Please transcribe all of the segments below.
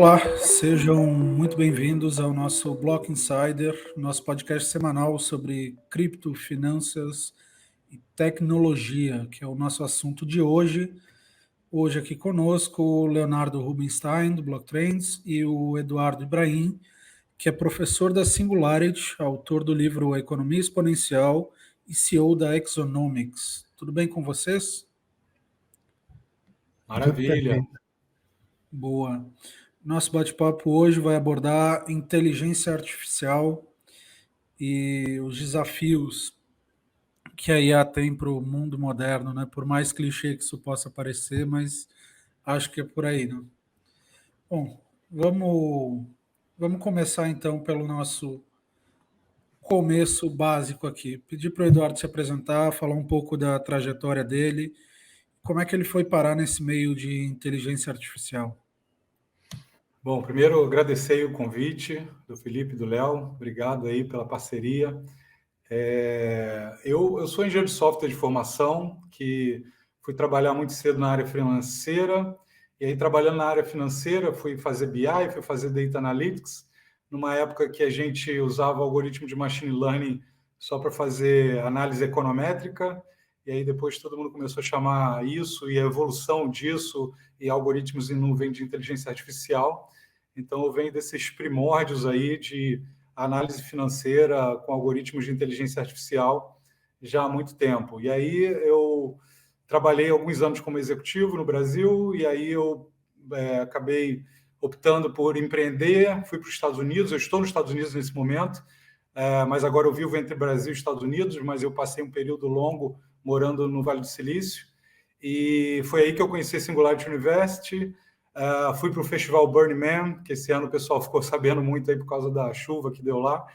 Olá, sejam muito bem-vindos ao nosso Block Insider, nosso podcast semanal sobre cripto, finanças e tecnologia, que é o nosso assunto de hoje. Hoje aqui conosco o Leonardo Rubinstein, do Blocktrends, e o Eduardo Ibrahim, que é professor da Singularity, autor do livro Economia Exponencial e CEO da Exonomics. Tudo bem com vocês? Tudo perfeito. Boa. Nosso bate-papo hoje vai abordar inteligência artificial e os desafios que a IA tem para o mundo moderno, né? Por mais clichê que isso possa parecer, mas acho que é por aí, né? Bom, vamos começar então pelo nosso começo básico aqui. Pedir para o Eduardo se apresentar, falar um pouco da trajetória dele, como é que ele foi parar nesse meio de inteligência artificial. Bom, primeiro agradecer o convite do Felipe e do Léo. Obrigado aí pela parceria. Eu sou engenheiro de software de formação, que fui trabalhar muito cedo na área financeira, e aí trabalhando na área financeira fui fazer BI, fui fazer Data Analytics, numa época que a gente usava algoritmo de Machine Learning só para fazer análise econométrica, e aí depois todo mundo começou a chamar isso e a evolução disso e algoritmos em nuvem de inteligência artificial. Então eu venho desses primórdios aí de análise financeira com algoritmos de inteligência artificial já há muito tempo. E aí eu trabalhei alguns anos como executivo no Brasil, e aí eu acabei optando por empreender, fui para os Estados Unidos, eu estou nos Estados Unidos nesse momento, mas agora eu vivo entre Brasil e Estados Unidos, mas eu passei um período longo morando no Vale do Silício, e foi aí que eu conheci a Singularity University. Fui para o festival Burning Man, que esse ano o pessoal ficou sabendo muito aí por causa da chuva que deu lá,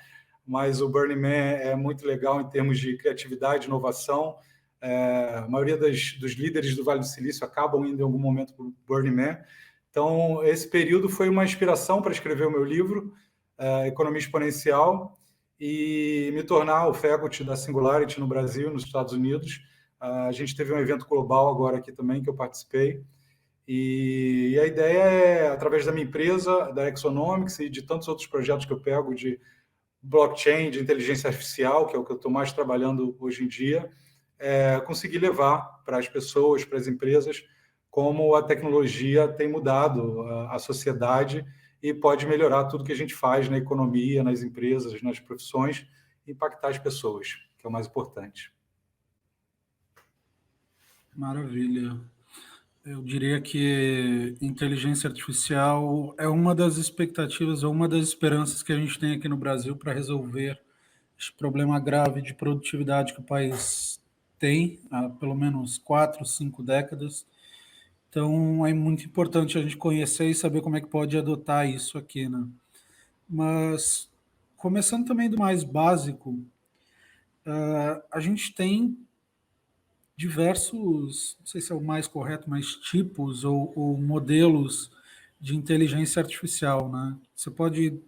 mas o Burning Man é muito legal em termos de criatividade, inovação. A maioria dos líderes do Vale do Silício acabam indo em algum momento para o Burning Man. Então, esse período foi uma inspiração para escrever o meu livro, Economia Exponencial, e me tornar o faculty da Singularity no Brasil, nos Estados Unidos. A gente teve um evento global agora aqui também, que eu participei, e a ideia é, através da minha empresa, da Exonomics e de tantos outros projetos que eu pego de blockchain, de inteligência artificial, que é o que eu estou mais trabalhando hoje em dia, conseguir levar para as pessoas, para as empresas, como a tecnologia tem mudado a sociedade e pode melhorar tudo que a gente faz na economia, nas empresas, nas profissões, e impactar as pessoas, que é o mais importante. Maravilha. Eu diria que inteligência artificial é uma das expectativas, ou uma das esperanças que a gente tem aqui no Brasil para resolver esse problema grave de produtividade que o país tem há pelo menos 4, 5 décadas. Então, é muito importante a gente conhecer e saber como é que pode adotar isso aqui, né? Mas, começando também do mais básico, a gente tem diversos, não sei se é o mais correto, mas tipos ou modelos de inteligência artificial, né? Você pode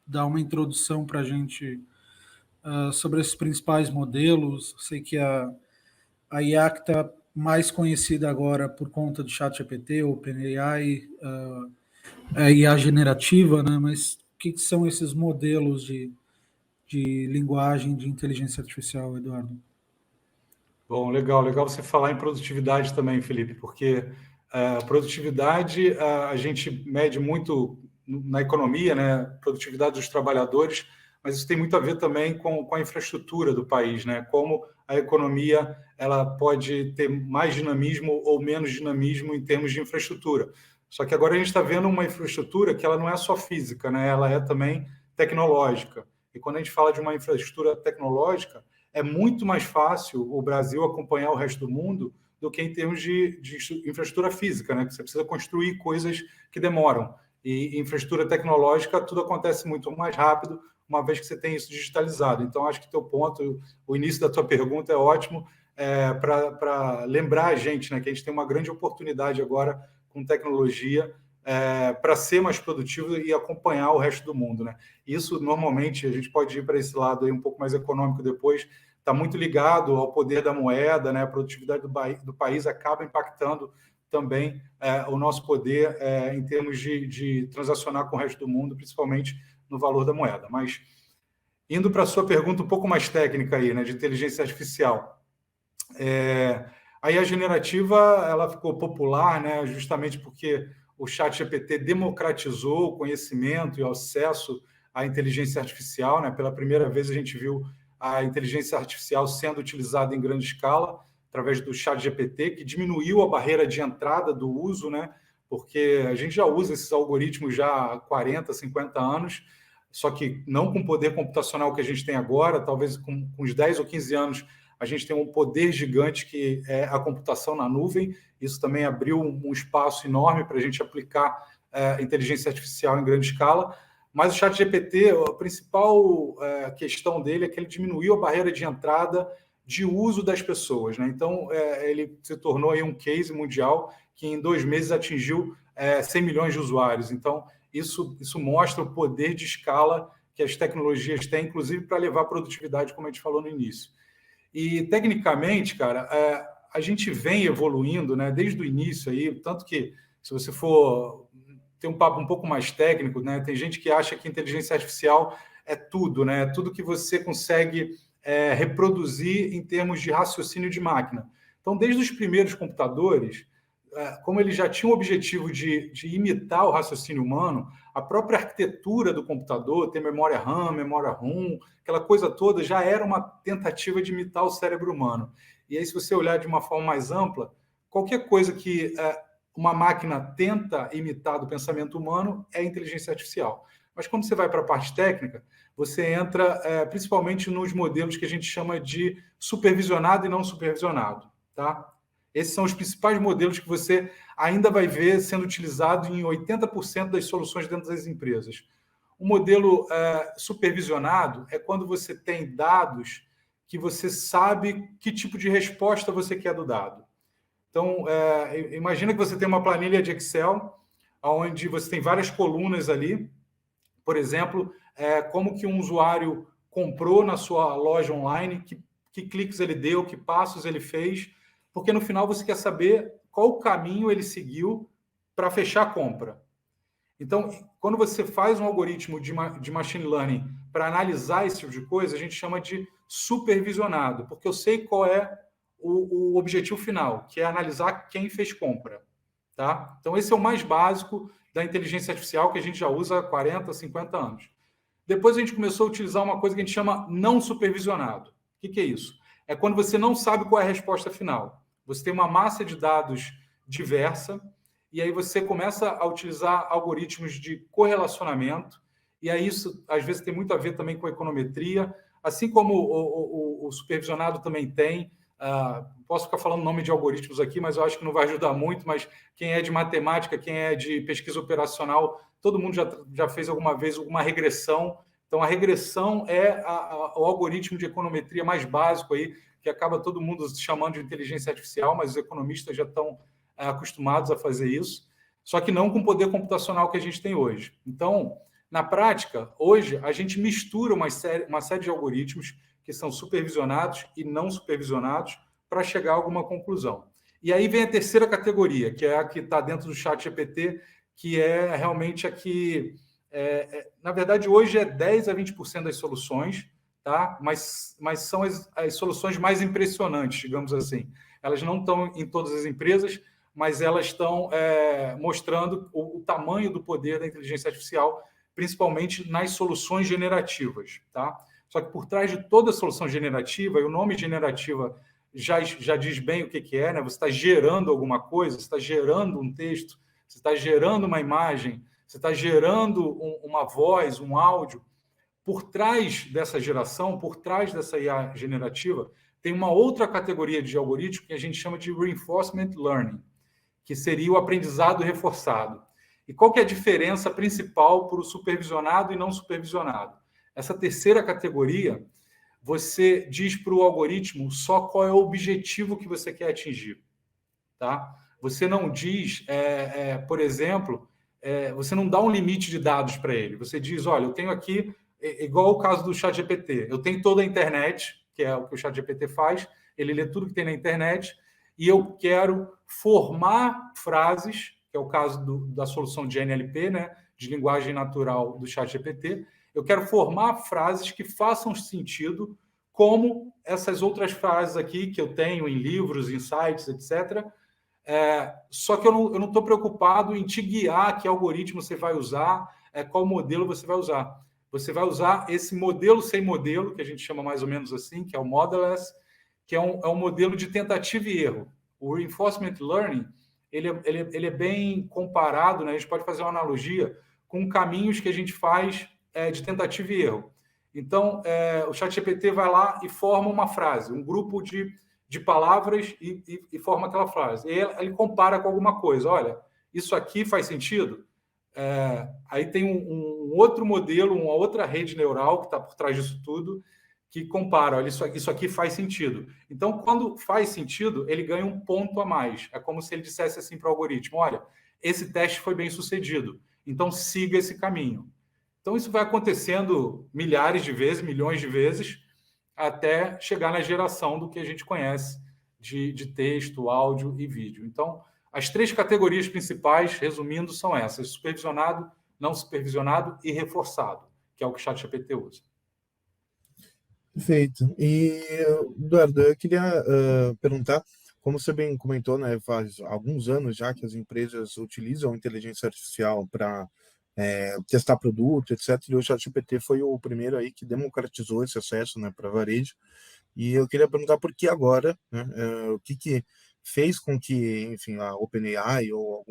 dar uma introdução para a gente sobre esses principais modelos? Sei que a IA que está mais conhecida agora por conta do ChatGPT, OpenAI, a IA generativa, né? Mas o que são esses modelos de linguagem de inteligência artificial, Eduardo? Bom, legal você falar em produtividade também, Felipe, porque a produtividade a gente mede muito na economia, né? Produtividade dos trabalhadores, mas isso tem muito a ver também com a infraestrutura do país, né? Como a economia ela pode ter mais dinamismo ou menos dinamismo em termos de infraestrutura. Só que agora a gente está vendo uma infraestrutura que ela não é só física, né? Ela é também tecnológica. E quando a gente fala de uma infraestrutura tecnológica, é muito mais fácil o Brasil acompanhar o resto do mundo do que em termos de infraestrutura física, né? Você precisa construir coisas que demoram. E infraestrutura tecnológica, tudo acontece muito mais rápido, uma vez que você tem isso digitalizado. Então, acho que teu ponto, o início da tua pergunta é ótimo, para lembrar a gente, né, que a gente tem uma grande oportunidade agora com tecnologia para ser mais produtivo e acompanhar o resto do mundo, né? Isso, normalmente, a gente pode ir para esse lado aí um pouco mais econômico depois, está muito ligado ao poder da moeda, né? A produtividade do país acaba impactando também o nosso poder em termos de transacionar com o resto do mundo, principalmente no valor da moeda. Mas, indo para a sua pergunta um pouco mais técnica aí, né, de inteligência artificial, a IA generativa ela ficou popular, né, justamente porque o ChatGPT democratizou o conhecimento e o acesso à inteligência artificial, né? Pela primeira vez a gente viu a inteligência artificial sendo utilizada em grande escala através do ChatGPT, que diminuiu a barreira de entrada do uso, né? Porque a gente já usa esses algoritmos já há 40, 50 anos, só que não com o poder computacional que a gente tem agora, talvez com uns 10 ou 15 anos a gente tem um poder gigante que é a computação na nuvem. Isso também abriu um espaço enorme para a gente aplicar inteligência artificial em grande escala. Mas o ChatGPT, a principal questão dele é que ele diminuiu a barreira de entrada de uso das pessoas, né? Então, ele se tornou aí um case mundial que em 2 meses atingiu 100 milhões de usuários. Então, isso mostra o poder de escala que as tecnologias têm, inclusive para levar produtividade, como a gente falou no início. E, tecnicamente, cara, a gente vem evoluindo, né, desde o início aí, tanto que, se você for ter um papo um pouco mais técnico, né, tem gente que acha que inteligência artificial é tudo, né, tudo que você consegue reproduzir em termos de raciocínio de máquina. Então, desde os primeiros computadores, como ele já tinha o objetivo de imitar o raciocínio humano, a própria arquitetura do computador, ter memória RAM, memória ROM, aquela coisa toda, já era uma tentativa de imitar o cérebro humano. E aí, se você olhar de uma forma mais ampla, qualquer coisa que uma máquina tenta imitar do pensamento humano é inteligência artificial. Mas quando você vai para a parte técnica, você entra principalmente nos modelos que a gente chama de supervisionado e não supervisionado, tá? Esses são os principais modelos que você ainda vai ver sendo utilizado em 80% das soluções dentro das empresas. O modelo supervisionado é quando você tem dados que você sabe que tipo de resposta você quer do dado. Então, imagina que você tem uma planilha de Excel, onde você tem várias colunas ali. Por exemplo, como que um usuário comprou na sua loja online, que cliques ele deu, que passos ele fez, porque no final você quer saber qual o caminho ele seguiu para fechar a compra. Então, quando você faz um algoritmo de machine learning para analisar esse tipo de coisa, a gente chama de supervisionado, porque eu sei qual é o objetivo final, que é analisar quem fez compra. Tá? Então, esse é o mais básico da inteligência artificial que a gente já usa há 40, 50 anos. Depois a gente começou a utilizar uma coisa que a gente chama não supervisionado. O que é isso? É quando você não sabe qual é a resposta final. Você tem uma massa de dados diversa e aí você começa a utilizar algoritmos de correlacionamento, e aí isso, às vezes, tem muito a ver também com a econometria, assim como o supervisionado também tem. Posso ficar falando nome de algoritmos aqui, mas eu acho que não vai ajudar muito, mas quem é de matemática, quem é de pesquisa operacional, todo mundo já fez alguma vez uma regressão. Então, a regressão é o algoritmo de econometria mais básico aí, que acaba todo mundo chamando de inteligência artificial, mas os economistas já estão acostumados a fazer isso, só que não com o poder computacional que a gente tem hoje. Então, na prática, hoje, a gente mistura uma série de algoritmos que são supervisionados e não supervisionados para chegar a alguma conclusão. E aí vem a terceira categoria, que é a que está dentro do ChatGPT, que é realmente a que, na verdade, hoje é 10 a 20% das soluções, tá? Mas são as soluções mais impressionantes, digamos assim. Elas não estão em todas as empresas, mas elas estão mostrando o tamanho do poder da inteligência artificial, principalmente nas soluções generativas, tá? Só que por trás de toda solução generativa, e o nome generativa já diz bem o que é, né? Você está gerando alguma coisa, você está gerando um texto, você está gerando uma imagem, você está gerando uma voz, um áudio. Por trás dessa geração, por trás dessa IA generativa, tem uma outra categoria de algoritmo que a gente chama de reinforcement learning, que seria o aprendizado reforçado. E qual que é a diferença principal para o supervisionado e não supervisionado? Essa terceira categoria, você diz para o algoritmo só qual é o objetivo que você quer atingir. Tá? Você não diz, por exemplo, você não dá um limite de dados para ele. Você diz, olha, eu tenho aqui, igual o caso do ChatGPT, eu tenho toda a internet, que é o que o ChatGPT faz, ele lê tudo que tem na internet, e eu quero formar frases, que é o caso da solução de NLP, né, de linguagem natural do ChatGPT. Eu quero formar frases que façam sentido, como essas outras frases aqui que eu tenho em livros, em sites, etc. Só que eu não estou preocupado em te guiar que algoritmo você vai usar, qual modelo você vai usar. Você vai usar esse modelo sem modelo, que a gente chama mais ou menos assim, que é o Modelless, que é um modelo de tentativa e erro. O Reinforcement Learning ele é bem comparado, né? A gente pode fazer uma analogia com caminhos que a gente faz de tentativa e erro. Então, o ChatGPT vai lá e forma uma frase, um grupo de palavras e forma aquela frase. E ele compara com alguma coisa. Olha, isso aqui faz sentido? Aí tem um outro modelo, uma outra rede neural que está por trás disso tudo, que compara, olha, isso aqui faz sentido. Então, quando faz sentido, ele ganha um ponto a mais. É como se ele dissesse assim para o algoritmo, olha, esse teste foi bem sucedido, então siga esse caminho. Então, isso vai acontecendo milhares de vezes, milhões de vezes, até chegar na geração do que a gente conhece de texto, áudio e vídeo. Então, as 3 categorias principais, resumindo, são essas: supervisionado, não supervisionado e reforçado, que é o que o ChatGPT usa. Perfeito. E, Eduardo, eu queria perguntar, como você bem comentou, né, faz alguns anos já que as empresas utilizam a inteligência artificial para testar produto, etc. E o ChatGPT foi o primeiro aí que democratizou esse acesso, né, para varejo. E eu queria perguntar por que agora, né, o que fez com que, enfim, a OpenAI ou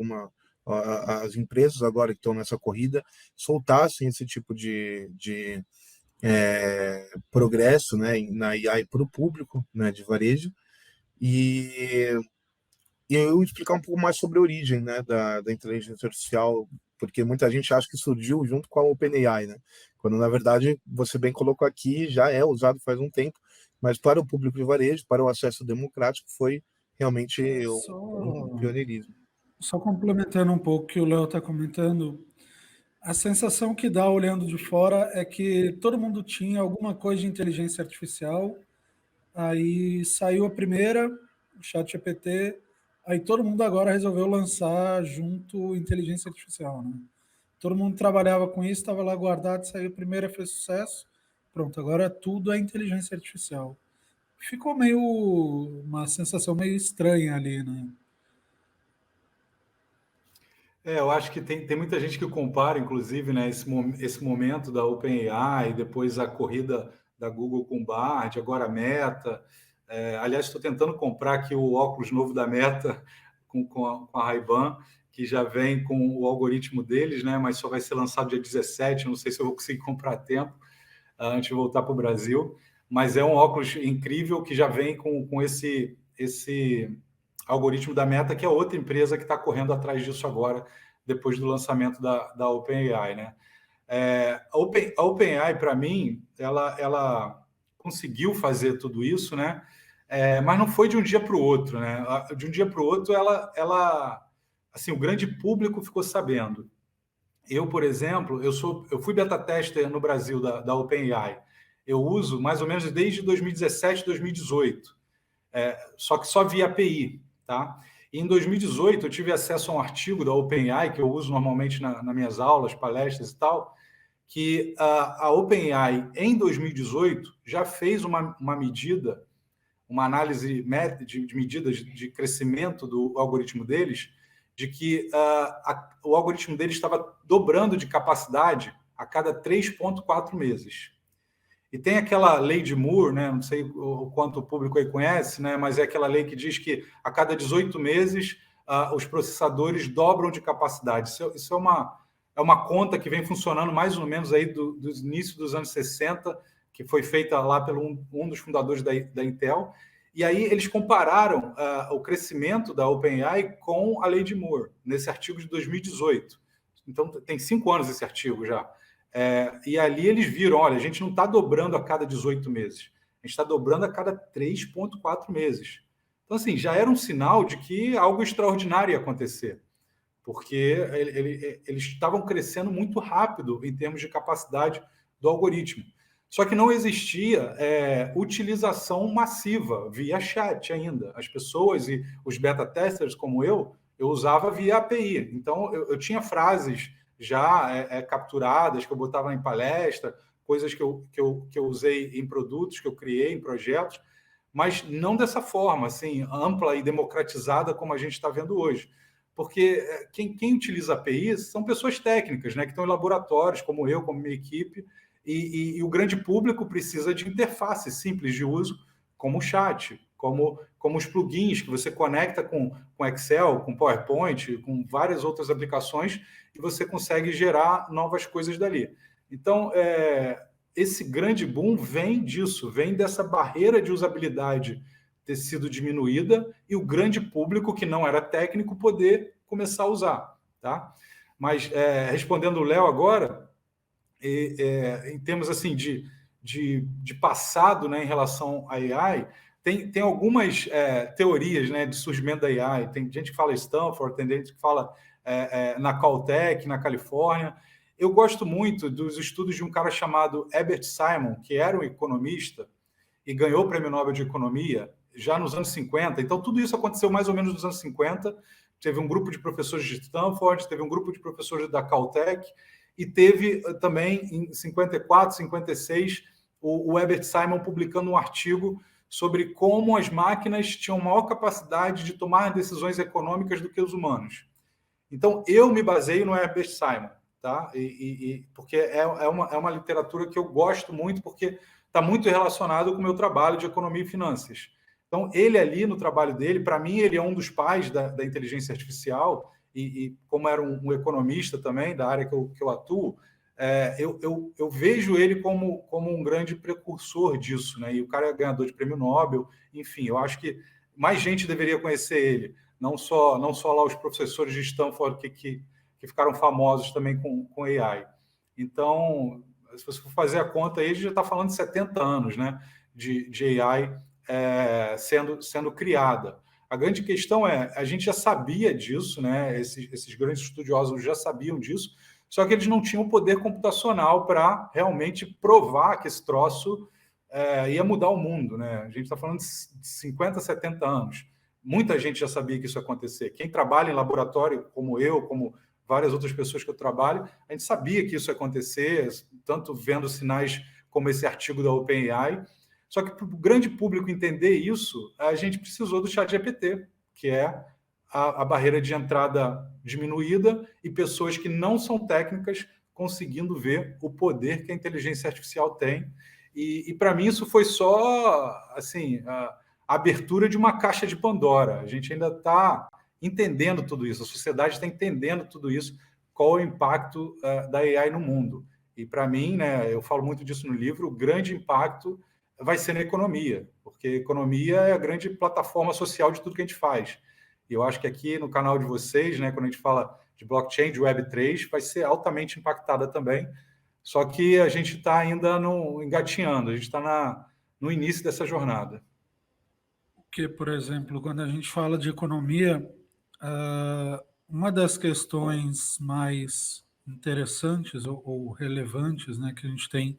as empresas agora que estão nessa corrida soltassem esse tipo de progresso, né, na AI para o público, né, de varejo. E eu explicar um pouco mais sobre a origem, né, da inteligência artificial, porque muita gente acha que surgiu junto com a OpenAI, né? Quando na verdade você bem colocou aqui, já é usado faz um tempo, mas para o público de varejo, para o acesso democrático, foi realmente um pioneirismo. Só complementando um pouco o que o Léo está comentando, a sensação que dá olhando de fora é que todo mundo tinha alguma coisa de inteligência artificial, aí saiu a primeira, o ChatGPT, aí todo mundo agora resolveu lançar junto inteligência artificial, né? Todo mundo trabalhava com isso, estava lá guardado, saiu a primeira, fez sucesso, pronto, agora tudo é inteligência artificial. Ficou meio uma sensação meio estranha ali, né? Eu acho que tem muita gente que compara, inclusive, né, esse momento da OpenAI, depois a corrida da Google com o Bard, agora a Meta. Aliás, estou tentando comprar aqui o óculos novo da Meta com a Ray-Ban, que já vem com o algoritmo deles, né, mas só vai ser lançado dia 17, não sei se eu vou conseguir comprar a tempo antes de voltar para o Brasil. Mas é um óculos incrível que já vem com esse algoritmo da Meta, que é outra empresa que está correndo atrás disso agora, depois do lançamento da OpenAI, né? A OpenAI, para mim, ela conseguiu fazer tudo isso, né? Mas não foi de um dia para o outro, né? De um dia para o outro, assim, o grande público ficou sabendo. Eu, por exemplo, eu fui beta tester no Brasil da OpenAI. Eu uso mais ou menos desde 2017, 2018. Só que só via API, tá? E em 2018 eu tive acesso a um artigo da OpenAI que eu uso normalmente nas minhas aulas, palestras e tal, que a OpenAI em 2018 já fez uma medida, uma análise de medidas de crescimento do algoritmo deles, de que o algoritmo deles estava dobrando de capacidade a cada 3,4 meses. E tem aquela lei de Moore, né? Não sei o quanto o público aí conhece, né? Mas é aquela lei que diz que a cada 18 meses os processadores dobram de capacidade. Isso é uma conta que vem funcionando mais ou menos aí do início dos anos 60, que foi feita lá pelo um dos fundadores da Intel. E aí eles compararam o crescimento da OpenAI com a lei de Moore, nesse artigo de 2018. Então, tem 5 anos esse artigo já. E ali eles viram, olha, a gente não está dobrando a cada 18 meses, a gente está dobrando a cada 3,4 meses. Então, assim, já era um sinal de que algo extraordinário ia acontecer, porque eles estavam crescendo muito rápido em termos de capacidade do algoritmo. Só que não existia utilização massiva via chat ainda. As pessoas e os beta testers como eu usava via API. Então, eu tinha frases já capturadas, que eu botava em palestra, coisas que eu usei em produtos, que eu criei em projetos, mas não dessa forma, assim, ampla e democratizada como a gente está vendo hoje. Porque quem utiliza APIs são pessoas técnicas, né, que estão em laboratórios, como eu, como minha equipe, e o grande público precisa de interface simples de uso, como o chat, como os plugins que você conecta com Excel, com PowerPoint, com várias outras aplicações, e você consegue gerar novas coisas dali. Então, esse grande boom vem disso, vem dessa barreira de usabilidade ter sido diminuída e o grande público que não era técnico poder começar a usar. Tá? Mas, respondendo o Léo agora, em termos assim, de passado, né, em relação à AI, tem algumas teorias, né, de surgimento da AI. Tem gente que fala Stanford, tem gente que fala na Caltech, na Califórnia. Eu gosto muito dos estudos de um cara chamado Herbert Simon, que era um economista e ganhou o Prêmio Nobel de Economia já nos anos 50. Então, tudo isso aconteceu mais ou menos nos anos 50. Teve um grupo de professores de Stanford, teve um grupo de professores da Caltech, e teve também, em 54, 56, o Herbert Simon publicando um artigo sobre como as máquinas tinham maior capacidade de tomar decisões econômicas do que os humanos. Então, eu me baseio no Herbert Simon, tá? Porque é uma literatura que eu gosto muito, porque está muito relacionado com o meu trabalho de economia e finanças. Então, ele ali, no trabalho dele, para mim, ele é um dos pais da inteligência artificial, e como era um economista também, da área que eu atuo, eu vejo ele como um grande precursor disso, né? E o cara é ganhador de prêmio Nobel, enfim, eu acho que mais gente deveria conhecer ele, não só lá os professores de Stanford que ficaram famosos também com AI. Então, se você for fazer a conta aí, a gente já está falando de 70 anos, né, de AI sendo criada. A grande questão a gente já sabia disso, né? Esses grandes estudiosos já sabiam disso, só que eles não tinham poder computacional para realmente provar que esse troço ia mudar o mundo, né? A gente está falando de 50, 70 anos. Muita gente já sabia que isso ia acontecer. Quem trabalha em laboratório, como eu, como várias outras pessoas que eu trabalho, a gente sabia que isso ia acontecer, tanto vendo sinais como esse artigo da OpenAI. Só que para o grande público entender isso, a gente precisou do ChatGPT, que é a barreira de entrada diminuída e pessoas que não são técnicas conseguindo ver o poder que a inteligência artificial tem. E para mim isso foi só assim, a abertura de uma caixa de Pandora. A gente ainda está entendendo tudo isso, a sociedade está entendendo tudo isso, qual é o impacto da AI no mundo. E para mim, né, eu falo muito disso no livro, o grande impacto vai ser na economia, porque a economia é a grande plataforma social de tudo que a gente faz. E eu acho que aqui no canal de vocês, né, quando a gente fala de blockchain, de Web3, vai ser altamente impactada também, só que a gente está ainda engatinhando, a gente está no início dessa jornada. Porque, por exemplo, quando a gente fala de economia, uma das questões mais interessantes ou relevantes, né, que a gente tem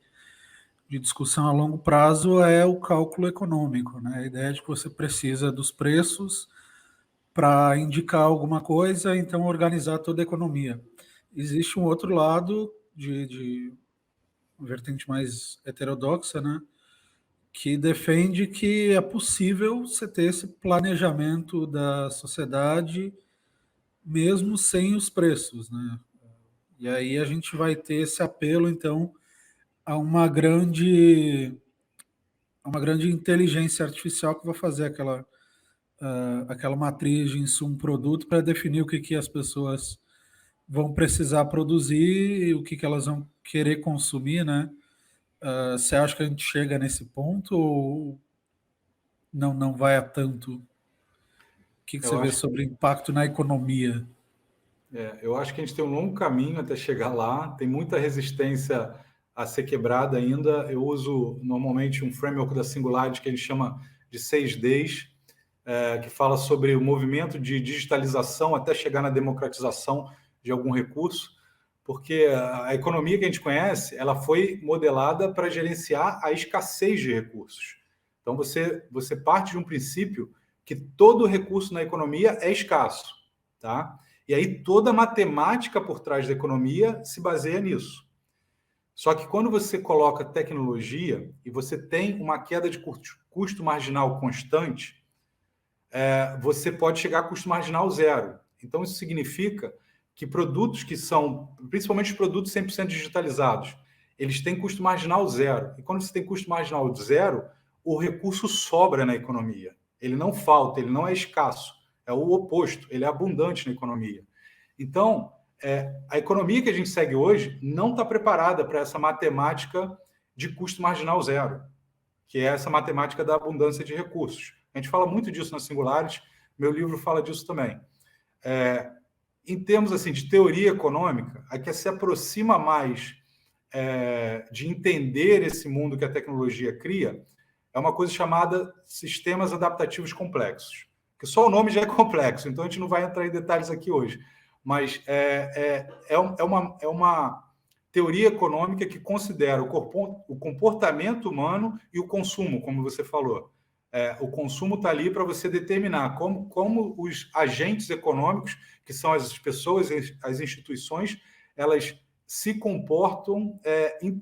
de discussão a longo prazo é o cálculo econômico, né? A ideia de que você precisa dos preços para indicar alguma coisa, então organizar toda a economia. Existe um outro lado de uma vertente mais heterodoxa, né? Que defende que é possível você ter esse planejamento da sociedade mesmo sem os preços, né? E aí a gente vai ter esse apelo, então, a uma grande inteligência artificial que vai fazer aquela matriz de insumo-produto para definir o que as pessoas vão precisar produzir e o que elas vão querer consumir, né? Você acha que a gente chega nesse ponto ou não vai a tanto? O que você vê sobre o impacto na economia? Eu acho que a gente tem um longo caminho até chegar lá, tem muita resistência a ser quebrada ainda. Eu uso normalmente um framework da Singularity que a gente chama de 6Ds, que fala sobre o movimento de digitalização até chegar na democratização de algum recurso, porque a economia que a gente conhece, ela foi modelada para gerenciar a escassez de recursos. Então, você parte de um princípio que todo recurso na economia é escasso, tá? E aí toda a matemática por trás da economia se baseia nisso. Só que quando você coloca tecnologia e você tem uma queda de custo marginal constante, você pode chegar a custo marginal zero. Então, isso significa que produtos que são, principalmente os produtos 100% digitalizados, eles têm custo marginal zero. E quando você tem custo marginal zero, o recurso sobra na economia. Ele não falta, ele não é escasso. É o oposto, ele é abundante na economia. Então, a economia que a gente segue hoje não está preparada para essa matemática de custo marginal zero, que é essa matemática da abundância de recursos. A gente fala muito disso na Singulares, meu livro fala disso também. Em termos assim, de teoria econômica, a que se aproxima mais de entender esse mundo que a tecnologia cria é uma coisa chamada sistemas adaptativos complexos, que só o nome já é complexo, então a gente não vai entrar em detalhes aqui hoje, mas é uma teoria econômica que considera o comportamento humano e o consumo, como você falou. O consumo está ali para você determinar como os agentes econômicos, que são as pessoas, as instituições, elas se comportam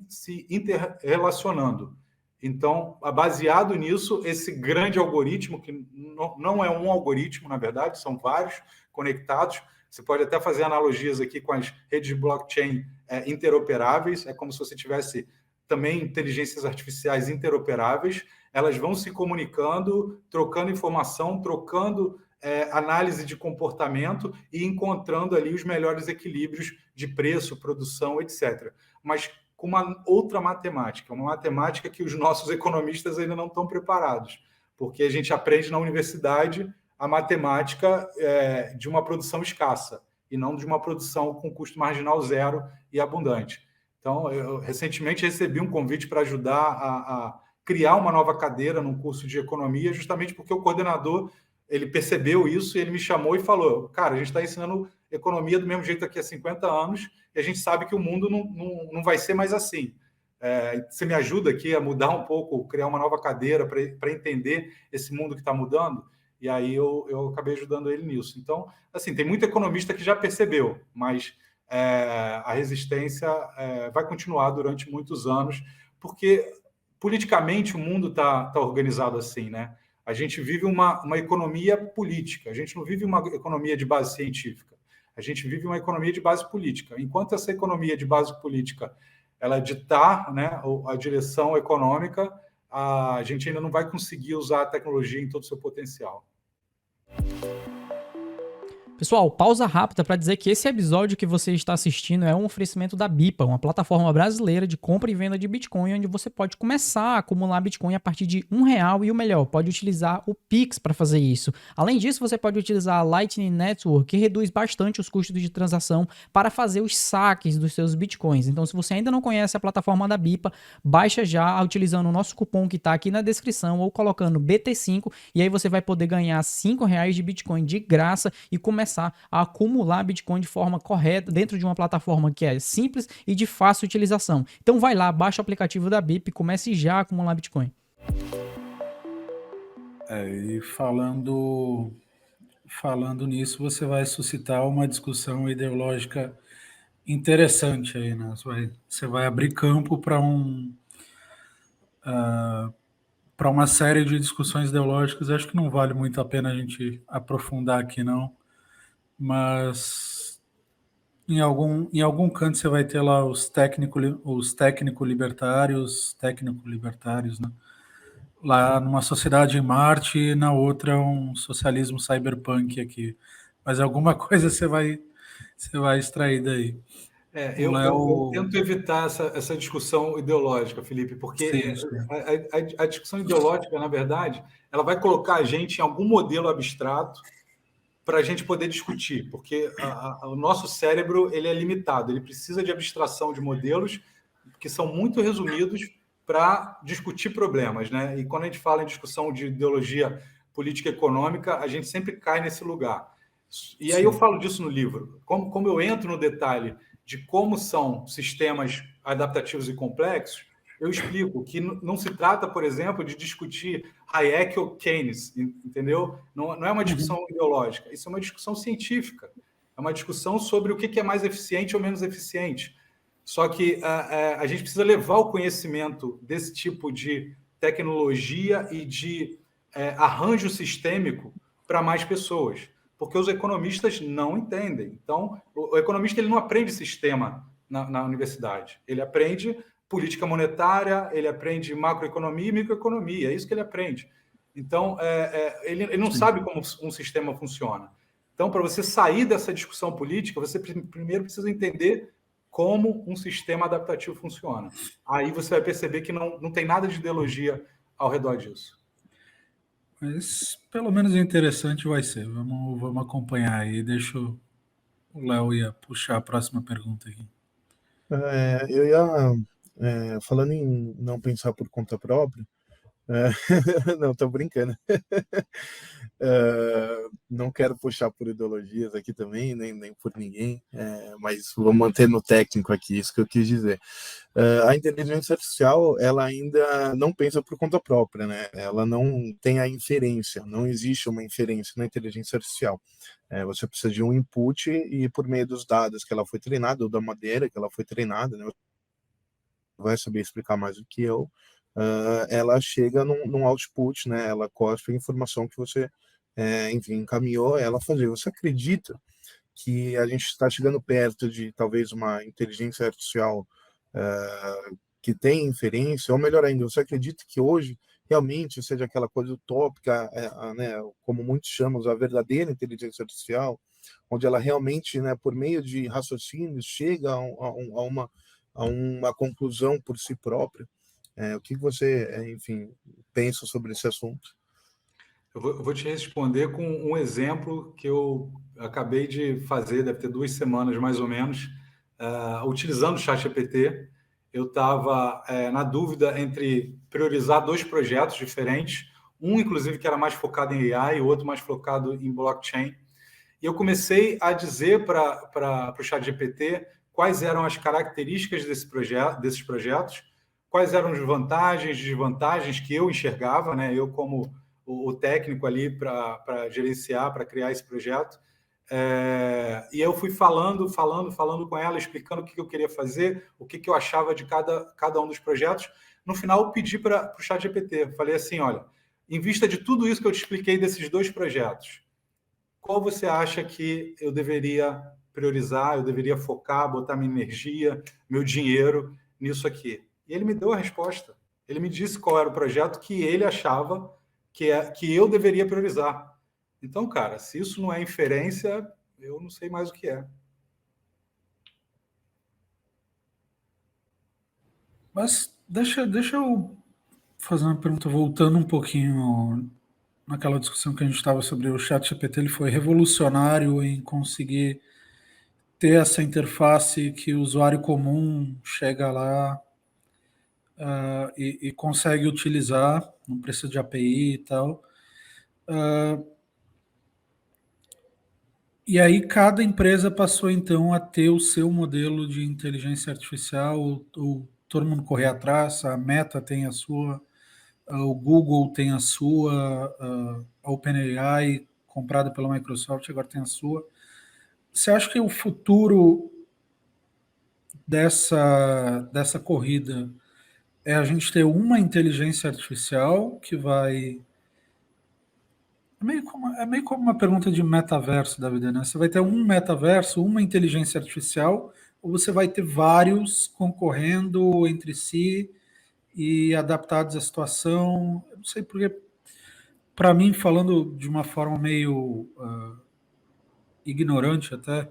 se interrelacionando. Então, baseado nisso, esse grande algoritmo, que não é um algoritmo, na verdade, são vários conectados. Você pode até fazer analogias aqui com as redes de blockchain interoperáveis. É como se você tivesse também inteligências artificiais interoperáveis. Elas vão se comunicando, trocando informação, trocando análise de comportamento e encontrando ali os melhores equilíbrios de preço, produção, etc. Mas com uma outra matemática, uma matemática que os nossos economistas ainda não estão preparados, porque a gente aprende na universidade a matemática de uma produção escassa e não de uma produção com custo marginal zero e abundante. Então, eu recentemente recebi um convite para ajudar a criar uma nova cadeira num curso de economia, justamente porque o coordenador ele percebeu isso e ele me chamou e falou: cara, a gente está ensinando economia do mesmo jeito daqui a 50 anos e a gente sabe que o mundo não vai ser mais assim. Você me ajuda aqui a mudar um pouco, criar uma nova cadeira para entender esse mundo que está mudando? E aí eu acabei ajudando ele nisso. Então, assim, tem muito economista que já percebeu, mas a resistência vai continuar durante muitos anos, porque politicamente o mundo está organizado assim, né? A gente vive uma economia política, a gente não vive uma economia de base científica, a gente vive uma economia de base política. Enquanto essa economia de base política ela ditar, né, a direção econômica, a gente ainda não vai conseguir usar a tecnologia em todo o seu potencial. Pessoal, pausa rápida para dizer que esse episódio que você está assistindo é um oferecimento da Bipa, uma plataforma brasileira de compra e venda de Bitcoin, onde você pode começar a acumular Bitcoin a partir de R$1 e o melhor, pode utilizar o Pix para fazer isso. Além disso, você pode utilizar a Lightning Network, que reduz bastante os custos de transação para fazer os saques dos seus Bitcoins. Então, se você ainda não conhece a plataforma da Bipa, baixa já utilizando o nosso cupom que está aqui na descrição ou colocando BT5 e aí você vai poder ganhar R$5 de Bitcoin de graça e começar a acumular Bitcoin de forma correta dentro de uma plataforma que é simples e de fácil utilização. Então vai lá, baixa o aplicativo da BIP e comece já a acumular Bitcoin. E falando nisso, você vai suscitar uma discussão ideológica interessante aí, né? Você vai abrir campo para uma série de discussões ideológicas. Acho que não vale muito a pena a gente aprofundar aqui, não. Mas em algum canto você vai ter lá os técnico-libertários, né? Lá numa sociedade em Marte e na outra um socialismo cyberpunk aqui. Mas alguma coisa você vai extrair daí. Eu tento evitar essa discussão ideológica, Felipe, porque sim. A discussão ideológica, na verdade, ela vai colocar a gente em algum modelo abstrato para a gente poder discutir, porque o nosso cérebro ele é limitado, ele precisa de abstração de modelos que são muito resumidos para discutir problemas, né? E quando a gente fala em discussão de ideologia política e econômica, a gente sempre cai nesse lugar. E aí eu falo disso no livro. Como eu entro no detalhe de como são sistemas adaptativos e complexos, eu explico que não se trata, por exemplo, de discutir Hayek ou Keynes, entendeu? Não é uma discussão ideológica, isso é uma discussão científica, é uma discussão sobre o que é mais eficiente ou menos eficiente. Só que a gente precisa levar o conhecimento desse tipo de tecnologia e de arranjo sistêmico para mais pessoas, porque os economistas não entendem. Então, o economista ele não aprende sistema na universidade, ele aprende política monetária, ele aprende macroeconomia e microeconomia, é isso que ele aprende. Então, ele não sabe como um sistema funciona. Então, para você sair dessa discussão política, você primeiro precisa entender como um sistema adaptativo funciona. Aí você vai perceber que não tem nada de ideologia ao redor disso. Mas pelo menos interessante vai ser. Vamos acompanhar aí. Deixa o Léo ia puxar a próxima pergunta aqui. Eu ia, falando em não pensar por conta própria, não, tô brincando. Não quero puxar por ideologias aqui também, nem por ninguém, mas vou manter no técnico aqui, isso que eu quis dizer. A inteligência artificial, ela ainda não pensa por conta própria, né? Ela não tem a inferência, não existe uma inferência na inteligência artificial. Você precisa de um input e por meio dos dados que ela foi treinada, ou da maneira que ela foi treinada, né? Vai saber explicar mais do que eu, ela chega num output, né? Ela cospe a informação que você, enfim, encaminhou ela a fazer. Você acredita que a gente está chegando perto de talvez uma inteligência artificial que tem inferência, ou melhor ainda, você acredita que hoje realmente seja aquela coisa utópica, né, como muitos chamam, a verdadeira inteligência artificial, onde ela realmente, né, por meio de raciocínios, chega a uma conclusão por si própria? O que você, enfim, pensa sobre esse assunto? Eu vou te responder com um exemplo que eu acabei de fazer, deve ter 2 semanas mais ou menos, utilizando o ChatGPT. Eu estava na dúvida entre priorizar 2 projetos diferentes, um, inclusive, que era mais focado em AI e o outro mais focado em blockchain. E eu comecei a dizer para o ChatGPT quais eram as características desses projetos, quais eram as vantagens e desvantagens que eu enxergava, né? Eu como o técnico ali para gerenciar, para criar esse projeto. E eu fui falando com ela, explicando o que eu queria fazer, o que eu achava de cada um dos projetos. No final, eu pedi para o ChatGPT. Falei assim, olha, em vista de tudo isso que eu te expliquei desses 2 projetos, qual você acha que eu deveria priorizar, eu deveria focar, botar minha energia, meu dinheiro nisso aqui? E ele me deu a resposta. Ele me disse qual era o projeto que ele achava que eu deveria priorizar. Então, cara, se isso não é inferência, eu não sei mais o que é. Mas deixa eu fazer uma pergunta, voltando um pouquinho naquela discussão que a gente estava sobre o ChatGPT. Ele foi revolucionário em conseguir ter essa interface que o usuário comum chega lá e consegue utilizar, não precisa de API e tal. E aí cada empresa passou então a ter o seu modelo de inteligência artificial, ou todo mundo correr atrás. A Meta tem a sua, o Google tem a sua, a OpenAI, comprada pela Microsoft, agora tem a sua. Você acha que o futuro dessa corrida é a gente ter uma inteligência artificial que vai... É meio como uma pergunta de metaverso da vida, né? Você vai ter um metaverso, uma inteligência artificial, ou você vai ter vários concorrendo entre si e adaptados à situação? Eu não sei porque, para mim, falando de uma forma meio ignorante até,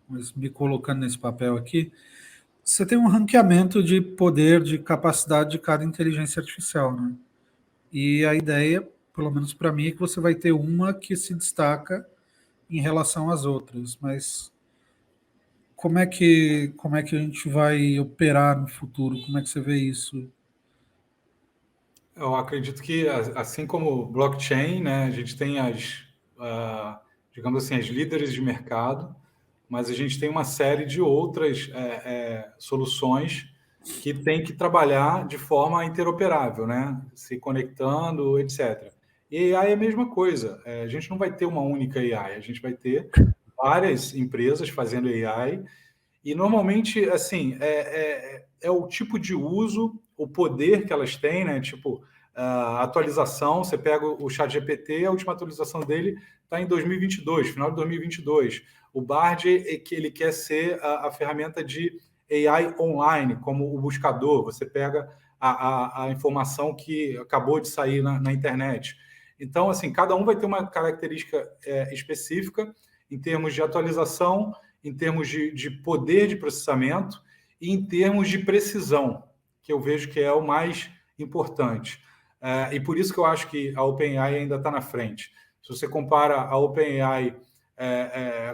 mas me colocando nesse papel aqui, você tem um ranqueamento de poder, de capacidade de cada inteligência artificial, né? E a ideia, pelo menos para mim, é que você vai ter uma que se destaca em relação às outras. Mas como é que a gente vai operar no futuro? Como é que você vê isso? Eu acredito que, assim como blockchain, né, a gente tem digamos assim, as líderes de mercado, mas a gente tem uma série de outras soluções que tem que trabalhar de forma interoperável, né? Se conectando, etc. E AI é a mesma coisa. A gente não vai ter uma única AI, a gente vai ter várias empresas fazendo AI e normalmente, assim, é o tipo de uso, o poder que elas têm, né? Tipo, a atualização, você pega o ChatGPT, a última atualização dele está em 2022, final de 2022. O Bard é que ele quer ser a ferramenta de AI online, como o buscador. Você pega a informação que acabou de sair na internet. Então, assim, cada um vai ter uma característica específica em termos de atualização, em termos de poder de processamento e em termos de precisão, que eu vejo que é o mais importante. E por isso que eu acho que a OpenAI ainda está na frente. Se você compara a OpenAI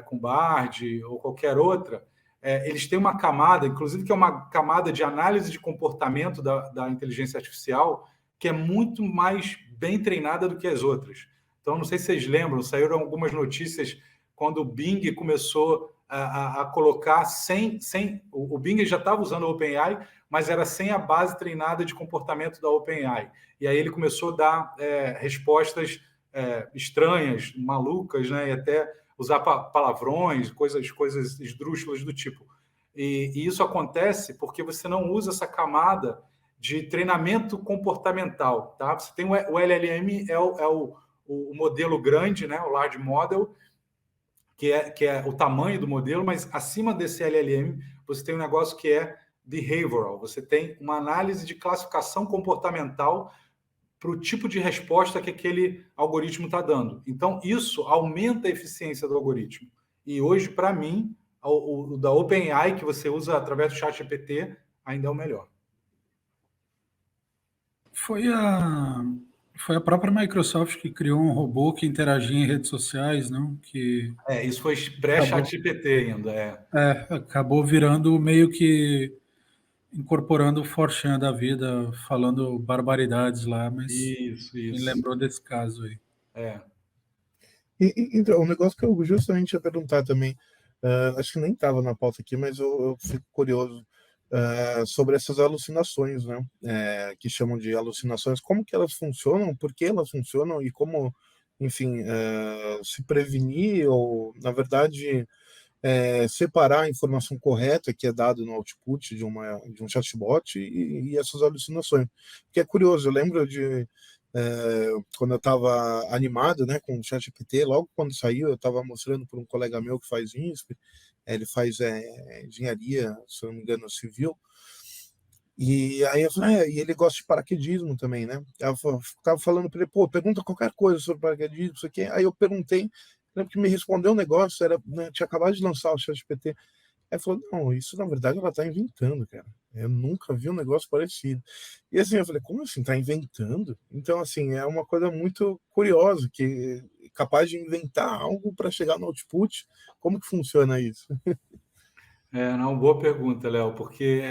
com Bard ou qualquer outra, eles têm uma camada, inclusive que é uma camada de análise de comportamento da inteligência artificial, que é muito mais bem treinada do que as outras. Então, não sei se vocês lembram, saíram algumas notícias quando o Bing começou a colocar o Bing já estava usando o OpenAI, mas era sem a base treinada de comportamento da OpenAI. E aí ele começou a dar respostas estranhas, malucas, né? E até usar palavrões, coisas esdrúxulas do tipo. E isso acontece porque você não usa essa camada de treinamento comportamental, tá? Você tem o LLM, o modelo grande, né? O large model, que é o tamanho do modelo, mas acima desse LLM você tem um negócio que é behavioral, você tem uma análise de classificação comportamental para o tipo de resposta que aquele algoritmo está dando. Então, isso aumenta a eficiência do algoritmo. E hoje, para mim, o da OpenAI, que você usa através do ChatGPT, ainda é o melhor. Foi a própria Microsoft que criou um robô que interagia em redes sociais, não? Isso foi pré-ChatGPT ainda. Acabou virando meio que incorporando o Forchan da vida, falando barbaridades lá, mas Isso. me lembrou desse caso aí. Então, um negócio que eu justamente ia perguntar também, acho que nem estava na pauta aqui, mas eu fico curioso sobre essas alucinações, né? Que chamam de alucinações, como que elas funcionam, por que elas funcionam e como, enfim, se prevenir ou, na verdade, separar a informação correta que é dada no output de um chatbot e essas alucinações. Porque é curioso, eu lembro de quando eu estava animado, né, com o ChatGPT, logo quando saiu, eu estava mostrando para um colega meu que faz INSPE, ele faz engenharia, se não me engano, civil, e aí eu falei, e ele gosta de paraquedismo também, né? Eu ficava falando para ele, pergunta qualquer coisa sobre paraquedismo, isso aqui. Aí eu perguntei, lembro que me respondeu um negócio, né, tinha acabado de lançar o ChatGPT. Aí falou, não, isso na verdade ela está inventando, cara. Eu nunca vi um negócio parecido. E assim, eu falei, como assim, está inventando? Então, assim, é uma coisa muito curiosa, que é capaz de inventar algo para chegar no output. Como que funciona isso? Não, boa pergunta, Léo, porque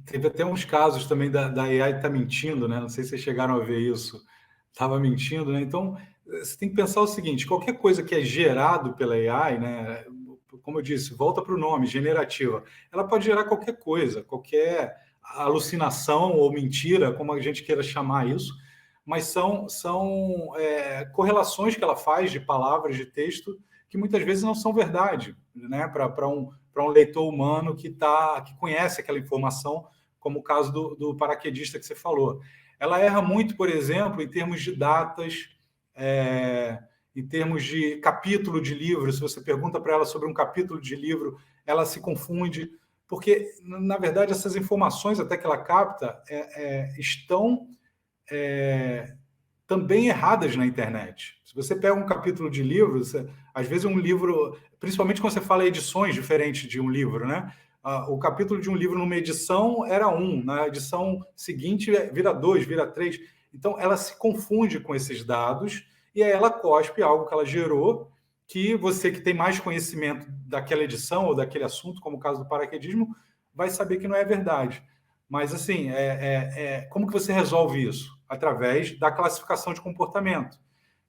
teve até uns casos também da AI estar mentindo, né? Não sei se vocês chegaram a ver isso. Estava mentindo, né? Então, você tem que pensar o seguinte: qualquer coisa que é gerado pela AI, né? Como eu disse, volta para o nome, generativa. Ela pode gerar qualquer coisa, qualquer alucinação ou mentira, como a gente queira chamar isso, mas são correlações que ela faz de palavras, de texto, que muitas vezes não são verdade, né? Para um leitor humano que conhece aquela informação, como o caso do paraquedista que você falou. Ela erra muito, por exemplo, em termos de datas, em termos de capítulo de livro. Se você pergunta para ela sobre um capítulo de livro, ela se confunde, porque, na verdade, essas informações até que ela capta estão também erradas na internet. Se você pega um capítulo de livro, às vezes um livro, principalmente quando você fala edições diferentes de um livro, né? O capítulo de um livro numa edição era 1, na edição seguinte vira 2, vira 3. Então, ela se confunde com esses dados e aí ela cospe algo que ela gerou, que você que tem mais conhecimento daquela edição ou daquele assunto, como o caso do paraquedismo, vai saber que não é verdade. Mas, assim, como que você resolve isso? Através da classificação de comportamento.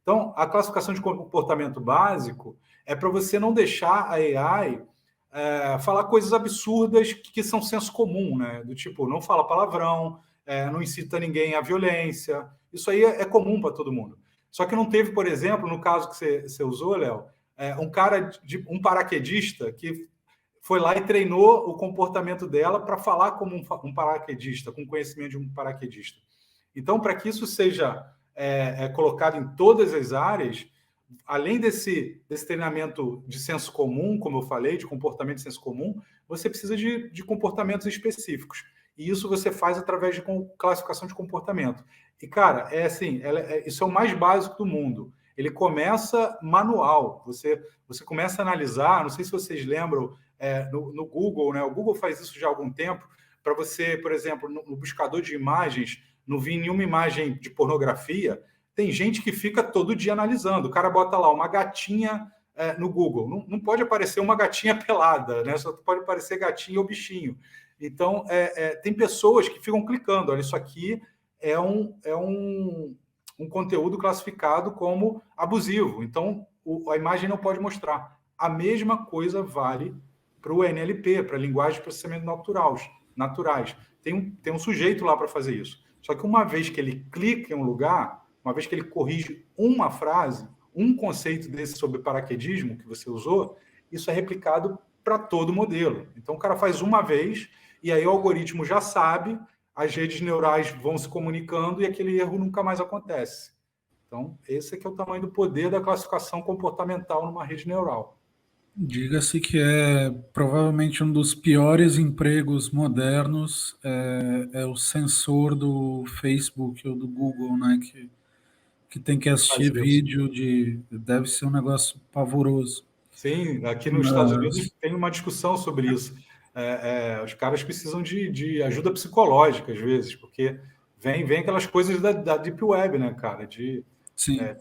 Então, a classificação de comportamento básico é para você não deixar a AI falar coisas absurdas que são senso comum, né? Do tipo, não fala palavrão, não incita ninguém à violência. Isso aí é comum para todo mundo. Só que não teve, por exemplo, no caso que você usou, Léo, um paraquedista que foi lá e treinou o comportamento dela para falar como um paraquedista, com conhecimento de um paraquedista. Então, para que isso seja colocado em todas as áreas, além desse treinamento de senso comum, como eu falei, de comportamento de senso comum, você precisa de comportamentos específicos. E isso você faz através de classificação de comportamento. E, cara, isso é o mais básico do mundo. Ele começa manual. Você começa a analisar, não sei se vocês lembram, no Google, né? O Google faz isso já há algum tempo, para você, por exemplo, no buscador de imagens, não vir nenhuma imagem de pornografia, tem gente que fica todo dia analisando. O cara bota lá uma gatinha no Google. Não pode aparecer uma gatinha pelada, né? Só pode aparecer gatinho ou bichinho. Então, tem pessoas que ficam clicando. Olha, isso aqui é um conteúdo classificado como abusivo. Então, a imagem não pode mostrar. A mesma coisa vale para o NLP, para a linguagem de processamento naturais. Tem um sujeito lá para fazer isso. Só que uma vez que ele clica em um lugar, uma vez que ele corrige uma frase, um conceito desse sobre paraquedismo que você usou, isso é replicado para todo modelo. Então, o cara faz uma vez e aí o algoritmo já sabe, as redes neurais vão se comunicando e aquele erro nunca mais acontece. Então, esse é o tamanho do poder da classificação comportamental numa rede neural. Diga-se que é provavelmente um dos piores empregos modernos, é o sensor do Facebook ou do Google, né? Que tem que assistir vídeo deve ser um negócio pavoroso. Sim, aqui nos Estados Unidos tem uma discussão sobre isso. Os caras precisam de ajuda psicológica, às vezes, porque vem aquelas coisas da Deep Web, né, cara? De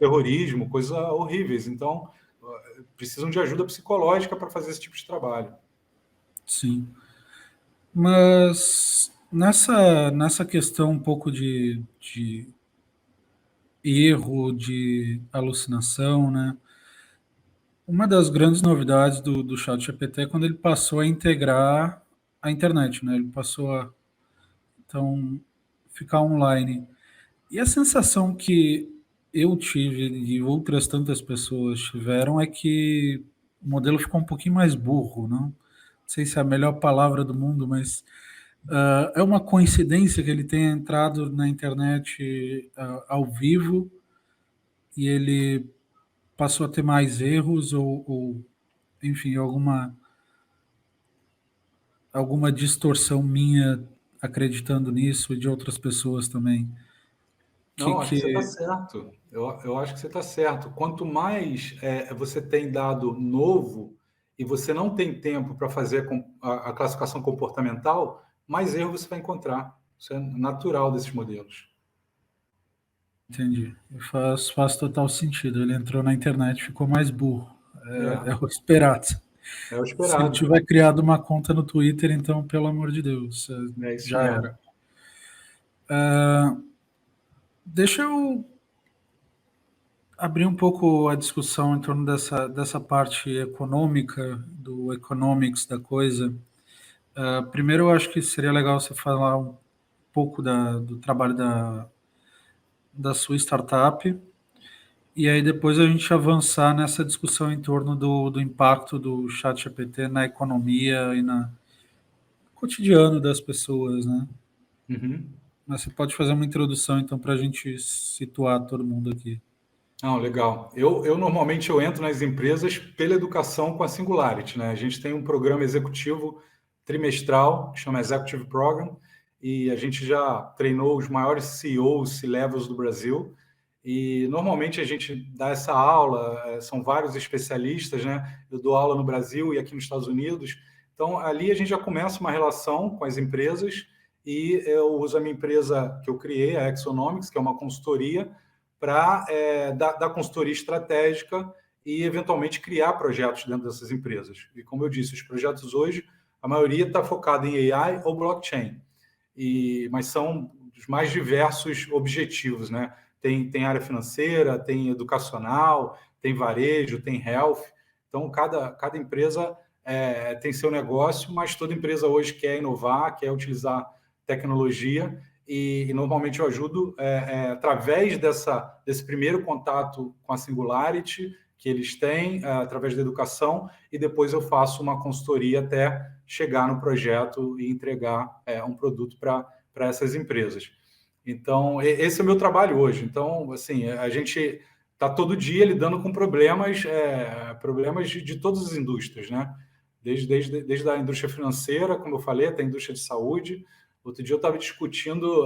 terrorismo, coisas horríveis. Então, precisam de ajuda psicológica para fazer esse tipo de trabalho. Sim. Mas nessa questão um pouco de erro, de alucinação, né? Uma das grandes novidades do ChatGPT é quando ele passou a integrar a internet, né? Ele passou a ficar online. E a sensação que eu tive e outras tantas pessoas tiveram é que o modelo ficou um pouquinho mais burro, não sei se é a melhor palavra do mundo, mas é uma coincidência que ele tenha entrado na internet ao vivo e ele passou a ter mais erros ou enfim, alguma distorção minha acreditando nisso e de outras pessoas também. Não, acho que você está certo. Eu acho que você está certo. Quanto mais você tem dado novo e você não tem tempo para fazer a classificação comportamental, mais erro você vai encontrar. Isso é natural desses modelos. Entendi. Faz total sentido. Ele entrou na internet e ficou mais burro. É o esperado. É o esperado. Se ele tiver criado uma conta no Twitter, então, pelo amor de Deus, já era. Deixa eu abrir um pouco a discussão em torno dessa parte econômica, do economics da coisa. Primeiro, eu acho que seria legal você falar um pouco do trabalho da sua startup, e aí depois a gente avançar nessa discussão em torno do impacto do ChatGPT na economia e no cotidiano das pessoas, né? Uhum. Mas você pode fazer uma introdução, então, para a gente situar todo mundo aqui. Não, legal. Eu normalmente entro nas empresas pela educação com a Singularity, né? A gente tem um programa executivo trimestral, que chama Executive Program, e a gente já treinou os maiores CEOs, C-levels do Brasil, e normalmente a gente dá essa aula, são vários especialistas, né? Eu dou aula no Brasil e aqui nos Estados Unidos, então ali a gente já começa uma relação com as empresas, e eu uso a minha empresa que eu criei, a Exonomics, que é uma consultoria, para dar consultoria estratégica e, eventualmente, criar projetos dentro dessas empresas. E, como eu disse, os projetos hoje, a maioria está focada em AI ou blockchain, mas são os mais diversos objetivos, né? tem área financeira, tem educacional, tem varejo, tem health. Então, cada empresa tem seu negócio, mas toda empresa hoje quer inovar, quer utilizar tecnologia, e normalmente eu ajudo através desse primeiro contato com a Singularity que eles têm, através da educação, e depois eu faço uma consultoria até chegar no projeto e entregar um produto para essas empresas. Então, esse é o meu trabalho hoje. Então, assim, a gente está todo dia lidando com problemas de todas as indústrias, né? Desde a indústria financeira, como eu falei, até a indústria de saúde. Outro dia eu estava discutindo,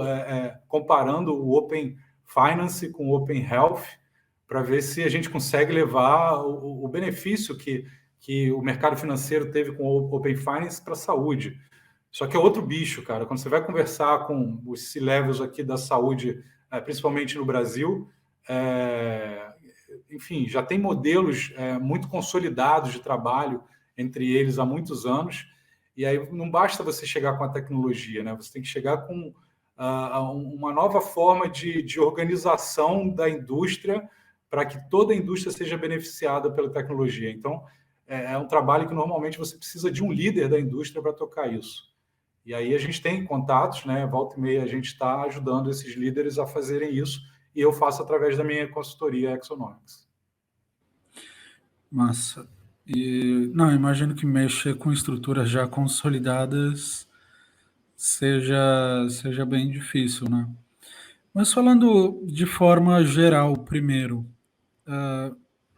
comparando o Open Finance com o Open Health, para ver se a gente consegue levar o benefício que o mercado financeiro teve com o Open Finance para a saúde. Só que é outro bicho, cara. Quando você vai conversar com os C-levels aqui da saúde, principalmente no Brasil, enfim, já tem modelos muito consolidados de trabalho entre eles há muitos anos, e aí não basta você chegar com a tecnologia, né? Você tem que chegar com uma nova forma de organização da indústria para que toda a indústria seja beneficiada pela tecnologia. Então, é um trabalho que normalmente você precisa de um líder da indústria para tocar isso. E aí a gente tem contatos, né? Volta e meia a gente está ajudando esses líderes a fazerem isso, e eu faço através da minha consultoria Exonomics. Massa. Não, imagino que mexer com estruturas já consolidadas seja bem difícil, né? Mas falando de forma geral, primeiro,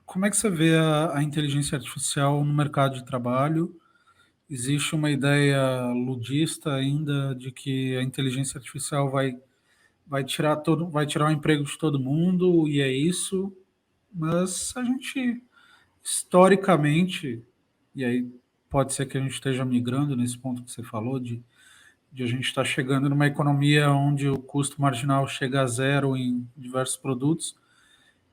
como é que você vê a inteligência artificial no mercado de trabalho? Existe uma ideia ludista ainda de que a inteligência artificial vai tirar o emprego de todo mundo, e é isso. Mas a gente, historicamente, e aí pode ser que a gente esteja migrando nesse ponto que você falou, de a gente estar chegando numa economia onde o custo marginal chega a zero em diversos produtos,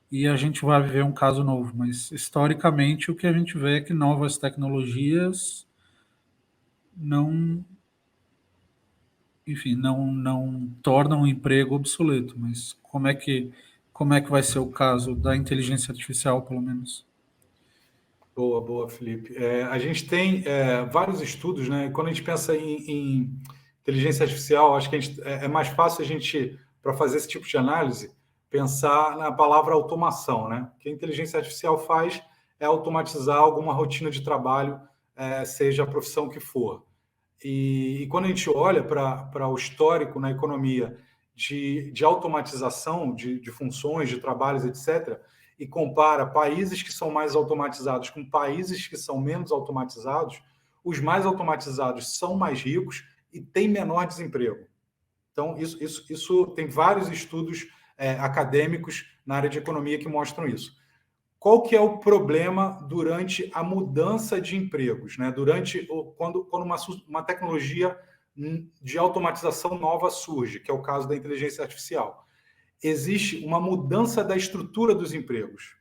e a gente vai viver um caso novo. Mas, historicamente, o que a gente vê é que novas tecnologias não, enfim, não tornam o emprego obsoleto. Mas como é que vai ser o caso da inteligência artificial, pelo menos? Boa, Felipe. A gente tem vários estudos, né? Quando a gente pensa em inteligência artificial, acho que é mais fácil a gente, para fazer esse tipo de análise, pensar na palavra automação, né? O que a inteligência artificial faz é automatizar alguma rotina de trabalho, seja a profissão que for. E quando a gente olha para o histórico na economia de automatização de funções, de trabalhos, etc., e compara países que são mais automatizados com países que são menos automatizados, os mais automatizados são mais ricos e têm menor desemprego. Então, isso tem vários estudos acadêmicos na área de economia que mostram isso. Qual que é o problema durante a mudança de empregos, né? Quando uma tecnologia de automatização nova surge, que é o caso da inteligência artificial? Existe uma mudança da estrutura dos empregos.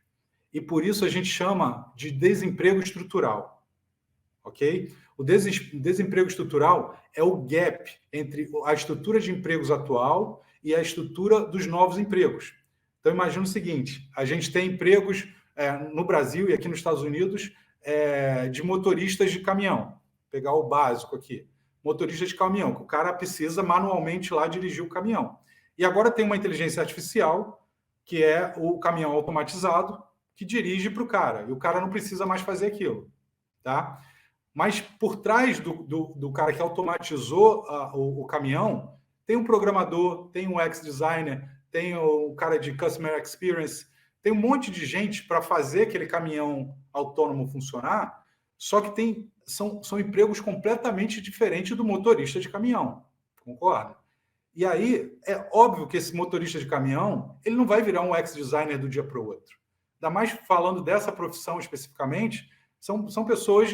E por isso a gente chama de desemprego estrutural. Ok? O desemprego estrutural é o gap entre a estrutura de empregos atual e a estrutura dos novos empregos. Então, imagina o seguinte, a gente tem empregos no Brasil e aqui nos Estados Unidos de motoristas de caminhão. Vou pegar o básico aqui. Motorista de caminhão, que o cara precisa manualmente lá dirigir o caminhão. E agora tem uma inteligência artificial, que é o caminhão automatizado, que dirige para o cara. E o cara não precisa mais fazer aquilo. Tá? Mas por trás do cara que automatizou o caminhão, tem um programador, tem um UX designer, tem o cara de Customer Experience, tem um monte de gente para fazer aquele caminhão autônomo funcionar, só que são empregos completamente diferentes do motorista de caminhão. Concorda? E aí, é óbvio que esse motorista de caminhão, ele não vai virar um UX designer do dia para o outro. Ainda mais falando dessa profissão especificamente, são pessoas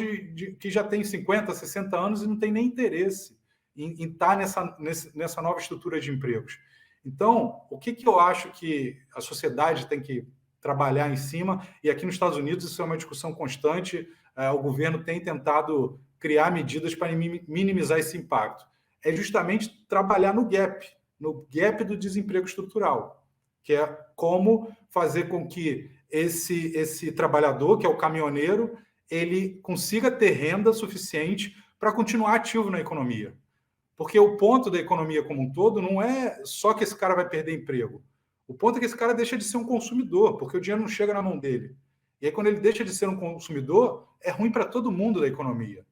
que já têm 50, 60 anos e não têm nem interesse em estar nessa nova estrutura de empregos. Então, o que eu acho que a sociedade tem que trabalhar em cima, e aqui nos Estados Unidos isso é uma discussão constante, o governo tem tentado criar medidas para minimizar esse impacto. É justamente trabalhar no gap do desemprego estrutural. que é como fazer com que esse trabalhador, que é o caminhoneiro, ele consiga ter renda suficiente para continuar ativo na economia. Porque o ponto da economia como um todo não é só que esse cara vai perder emprego. O ponto é que esse cara deixa de ser um consumidor, porque o dinheiro não chega na mão dele. E aí, quando ele deixa de ser um consumidor, é ruim para todo mundo da economia.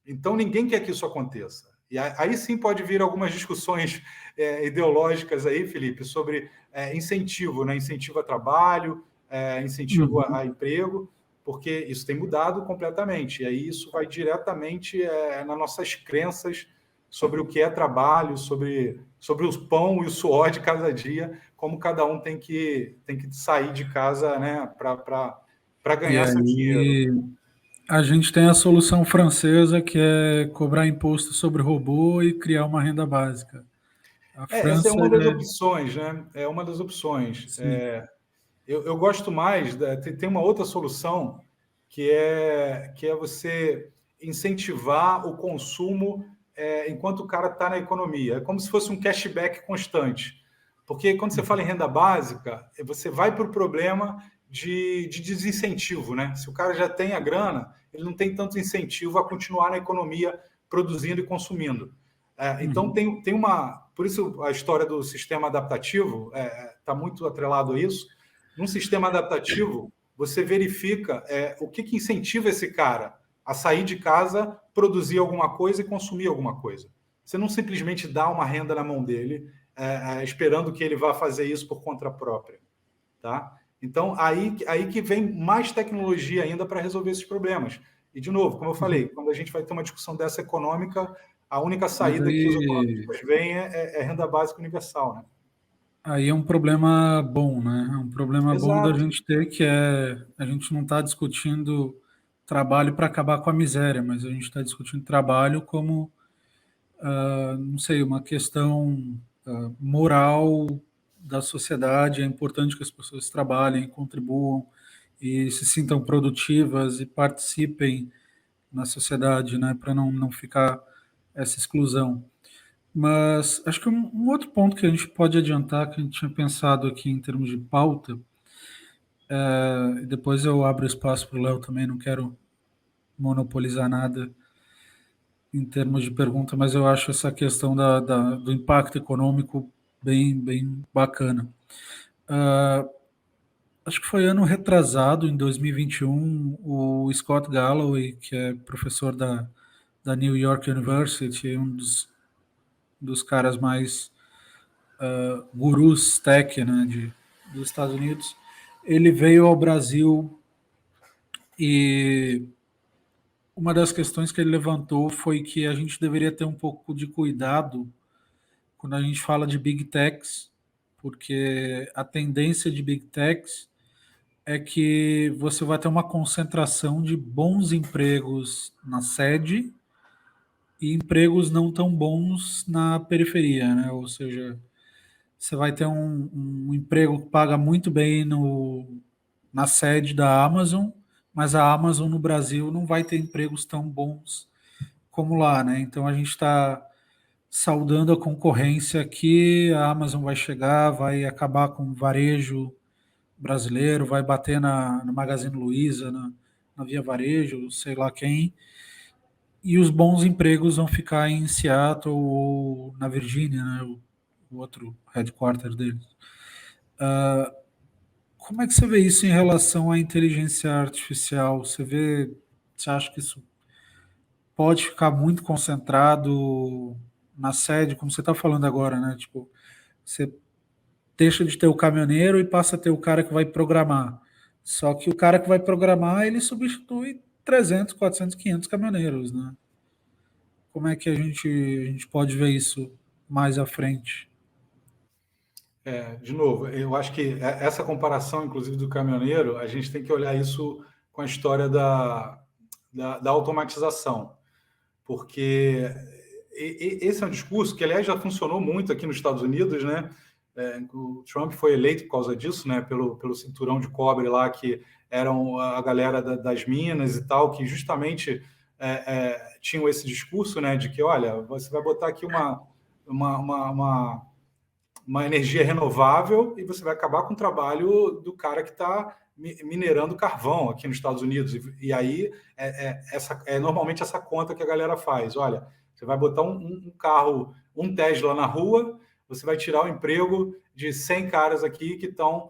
Então, ninguém quer que isso aconteça. E aí sim pode vir algumas discussões ideológicas aí, Felipe, sobre incentivo, né? Incentivo a trabalho, incentivo a emprego, porque isso tem mudado completamente. E aí isso vai diretamente nas nossas crenças sobre o que é trabalho, sobre o pão e o suor de cada dia, como cada um tem que sair de casa, né, para ganhar seu dinheiro. A gente tem a solução francesa, que é cobrar imposto sobre robô e criar uma renda básica. A Essa é França uma das opções, né? É uma das opções. Eu gosto mais, tem uma outra solução que é você incentivar o consumo enquanto o cara está na economia. É como se fosse um cashback constante. Porque quando você fala em renda básica, você vai para o problema de desincentivo, né? Se o cara já tem a grana, ele não tem tanto incentivo a continuar na economia produzindo e consumindo. Então, tem uma... Por isso, a história do sistema adaptativo está muito atrelado a isso. Num sistema adaptativo, você verifica o que incentiva esse cara a sair de casa, produzir alguma coisa e consumir alguma coisa. Você não simplesmente dá uma renda na mão dele, esperando que ele vá fazer isso por conta própria. Tá? Então, aí que vem mais tecnologia ainda para resolver esses problemas. E, de novo, como eu falei, quando a gente vai ter uma discussão dessa econômica, a única saída que os economistas veem é renda básica universal, né? Aí é um problema bom, né? É um problema bom da Exato. gente ter, que a gente não está discutindo trabalho para acabar com a miséria, mas a gente está discutindo trabalho como, não sei, uma questão moral da sociedade. É importante que as pessoas trabalhem, contribuam e se sintam produtivas e participem na sociedade, né? Para não ficar essa exclusão. Mas acho que um outro ponto que a gente pode adiantar, que a gente tinha pensado aqui em termos de pauta, e depois eu abro espaço para o Léo também, não quero monopolizar nada em termos de pergunta, mas eu acho essa questão do impacto econômico bem bacana. Acho que foi ano retrasado, em 2021, o Scott Galloway, que é professor da New York University, um dos caras mais gurus tech, né, dos Estados Unidos, ele veio ao Brasil e uma das questões que ele levantou foi que a gente deveria ter um pouco de cuidado quando a gente fala de big techs, porque a tendência de big techs é que você vai ter uma concentração de bons empregos na sede e empregos não tão bons na periferia, né? Ou seja, você vai ter um emprego que paga muito bem na sede da Amazon, mas a Amazon no Brasil não vai ter empregos tão bons como lá, né? Então a gente está saudando a concorrência aqui, a Amazon vai chegar, vai acabar com o varejo brasileiro, vai bater na Magazine Luiza, na Via Varejo, sei lá quem, e os bons empregos vão ficar em Seattle ou na Virgínia, né? O outro headquarter deles. Como é que você vê isso em relação à inteligência artificial? Você acha que isso pode ficar muito concentrado na sede, como você está falando agora, né? Tipo, você deixa de ter o caminhoneiro e passa a ter o cara que vai programar. Só que o cara que vai programar, ele substitui 300, 400, 500 caminhoneiros, né? Como é que a gente pode ver isso mais à frente? De novo, eu acho que essa comparação, inclusive, do caminhoneiro, a gente tem que olhar isso com a história da automatização, porque esse é um discurso que, aliás, já funcionou muito aqui nos Estados Unidos, né? O Trump foi eleito por causa disso, né? Pelo cinturão de cobre lá, que eram a galera das minas e tal, que justamente tinham esse discurso, né? De que, olha, você vai botar aqui uma uma energia renovável e você vai acabar com o trabalho do cara que está minerando carvão aqui nos Estados Unidos. E aí normalmente essa conta que a galera faz. Olha, você vai botar um carro, um Tesla na rua, você vai tirar o emprego de 100 caras aqui que estão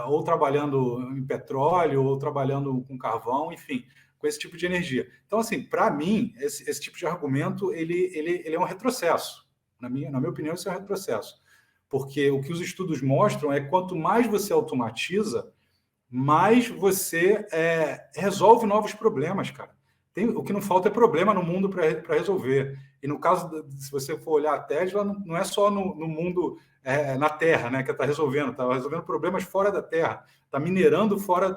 ou trabalhando em petróleo, ou trabalhando com carvão, enfim, com esse tipo de energia. Então, assim, para mim, esse tipo de argumento ele é um retrocesso. Na minha opinião, isso é um retrocesso. Porque o que os estudos mostram é que quanto mais você automatiza, mais você resolve novos problemas, cara. O que não falta é problema no mundo para resolver. E no caso, se você for olhar a Tesla, não é só no mundo, na Terra, né, que está resolvendo. Está resolvendo problemas fora da Terra. Está minerando fora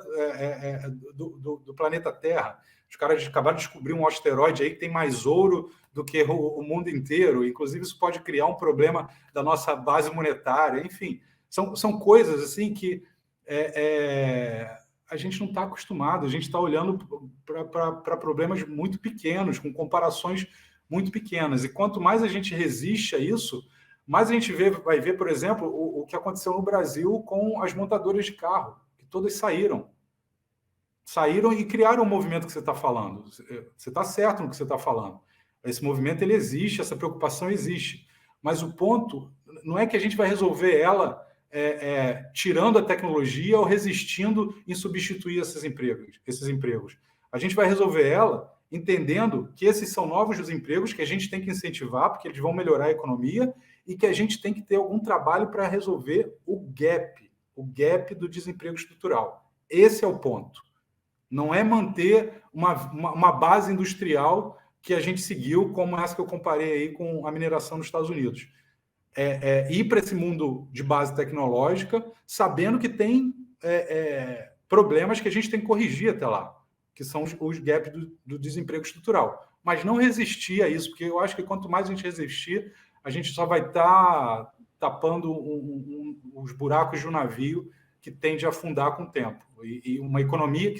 do planeta Terra. Os caras acabaram de descobrir um asteroide aí que tem mais ouro do que o mundo inteiro. Inclusive, isso pode criar um problema da nossa base monetária. Enfim, são coisas assim que a gente não está acostumado. A gente está olhando para problemas muito pequenos, com comparações muito pequenas. E quanto mais a gente resiste a isso, mais a gente vai ver, por exemplo, o que aconteceu no Brasil com as montadoras de carro, que todas saíram e criaram o movimento que você está falando. Você está certo no que você está falando. Esse movimento ele existe, essa preocupação existe. Mas o ponto não é que a gente vai resolver ela tirando a tecnologia ou resistindo em substituir esses empregos. A gente vai resolver ela entendendo que esses são novos empregos que a gente tem que incentivar, porque eles vão melhorar a economia, e que a gente tem que ter algum trabalho para resolver o gap do desemprego estrutural. Esse é o ponto. Não é manter uma base industrial que a gente seguiu, como essa que eu comparei aí com a mineração nos Estados Unidos. Ir para esse mundo de base tecnológica, sabendo que tem problemas que a gente tem que corrigir até lá, que são os gaps do desemprego estrutural. Mas não resistir a isso, porque eu acho que quanto mais a gente resistir, a gente só vai estar tapando os buracos de um navio que tende a afundar com o tempo. E uma economia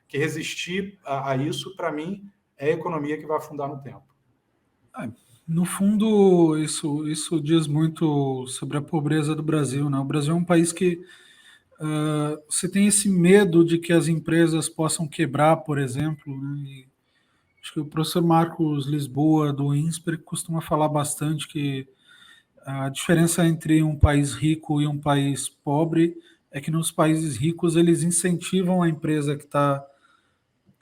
que resistir a isso, para mim, é a economia que vai afundar no tempo. No fundo, isso diz muito sobre a pobreza do Brasil, né? O Brasil é um país que você tem esse medo de que as empresas possam quebrar, por exemplo, né? E acho que o professor Marcos Lisboa, do INSPER, costuma falar bastante que a diferença entre um país rico e um país pobre é que nos países ricos eles incentivam a empresa que está